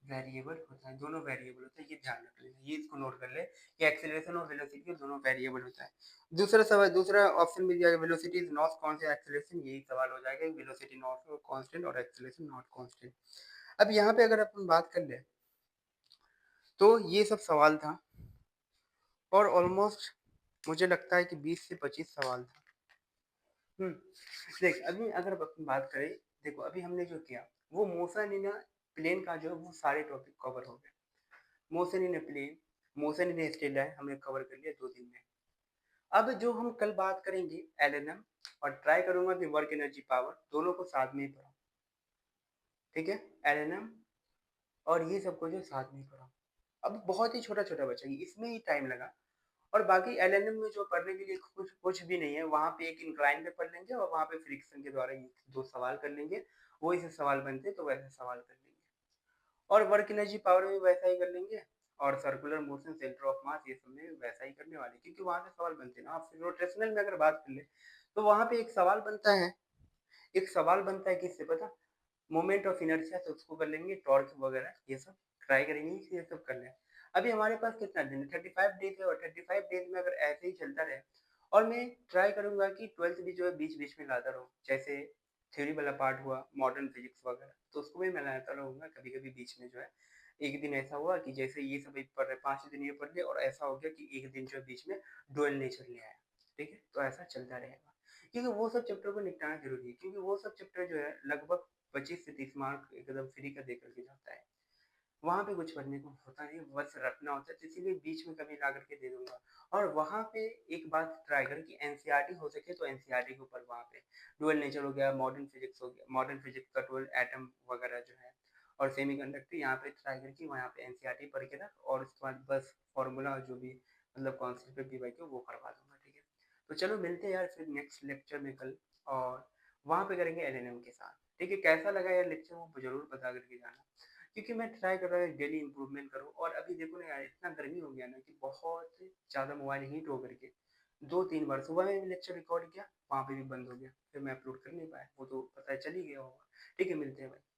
वेरिएबल होता है, दोनों वेरिएबल होता है, ये ध्यान रख लेना, ये इसको नोट कर ले कि एक्सेलरेशन और वेलोसिटी दोनों वेरिएबल होता है। दूसरा सवाल, दूसरा ऑप्शन में दिया गया velocity is not constant, acceleration, यही सवाल हो जाएगा वेलोसिटी नॉट कांस्टेंट और एक्सेलरेशन नॉट कांस्टेंट। अब यहाँ पे अगर अपन बात कर ले तो ये सब सवाल था, और ऑलमोस्ट मुझे लगता है कि 20 से 25 सवाल था। देख अभी अगर अपन बात करें, देखो अभी हमने जो किया वो मोशन इन प्लेन का जो है वो सारे टॉपिक कवर हो गए, motion in plane, motion in straight line हमने कवर कर लिया 2 दिन में। अब जो हम कल बात करेंगे एलएनएम, और ट्राई करूंगा कि वर्क एनर्जी पावर दोनों को साथ में ही पढ़ाऊं, ठीक है, एलएनएम और ये सबको जो साथ में ही पढ़ाऊं। अब बहुत ही छोटा छोटा बच्चा, इसमें ही टाइम लगा, और बाकी एलएनएम में जो पढ़ने के लिए कुछ कुछ भी नहीं है, वहाँ पे एक इंक्लाइन पे पढ़ लेंगे और वहाँ पे फ्रिक्शन के द्वारा ये 2 सवाल कर लेंगे, वही से सवाल बनते हैं तो वैसे सवाल कर लेंगे। और वर्क एनर्जी पावर में वैसा ही कर लेंगे और circular motion, centre of mass ये सब में वैसा ही करने वाले क्योंकि वहाँ से सवाल बनते हैं ना। आप रोटेशनल में अगर बात कर ले तो वहाँ पे एक सवाल बनता है किससे पता? मोमेंट ऑफ इनर्शिया से उसको कर लेंगे, टॉर्क वगैरह ये सब ट्राई करेंगे कि ये सब कर लें। अभी हमारे पास कितना दिन है? 35 डेज़ है और 35 डेज़ में अगर ऐसे ही चलता रहे और मैं ट्राई करूँगा कि 12th भी जो है बीच-बीच में लाता रहूँ। जैसे थ्योरी वाला पार्ट हुआ, मॉडर्न फिजिक्स वगैरह, तो उसको भी मैं लाता रहूँगा कभी-कभी बीच में जो है। एक दिन ऐसा हुआ कि जैसे ये सब एक पढ़ रहे 5 दिन ये पढ़ लिया और ऐसा हो गया कि एक दिन जो है बीच में डुअल नेचर ले आया। ठीक है? तो ऐसा चलता रहेगा। क्योंकि वो सब चैप्टर को निपटाना ज़रूरी है क्योंकि वो सब चैप्टर जो है लगभग 25 से 30 मार्क एकदम फ्री का दे करके जाता है। वहाँ पे कुछ पढ़ने को होता नहीं, बस रटना होता है, तो इसीलिए बीच में कभी ला करके दे दूँगा। और वहाँ पे एक बात ट्राई करें कि एनसीईआरटी हो सके तो एनसीईआरटी के ऊपर वहाँ पे डुअल नेचर हो गया, मॉडर्न फिजिक्स हो गया, मॉडर्न फिजिक्स का 12 एटम वगैरह जो है और सेमीकंडक्टर यहाँ पे ट्राई करके वहाँ पे एनसीईआरटी पढ़ के रख और उसके बाद बस फॉर्मूला जो भी मतलब कॉन्सेप्ट पे भी वो करवा दूँगा, ठीक है? तो चलो मिलते हैं यार फिर नेक्स्ट लेक्चर में कल और वहाँ पे करेंगे एलएनएम के साथ, ठीक है? कैसा लगा यार लेक्चर वो ज़रूर बता कर के जाना। क्योंकि मैं ट्राई कर रहा हूँ डेली इम्प्रूवमेंट करूँ और अभी देखो ना यार इतना गर्मी हो गया ना कि बहुत ज़्यादा मोबाइल हीट हो करके 2-3 बार सुबह में भी लेक्चर रिकॉर्ड किया, वहाँ पे भी बंद हो गया। फिर मैं अपलोड कर नहीं पाया, वो तो पता चल ही गया होगा। ठीक है, मिलते हैं भाई।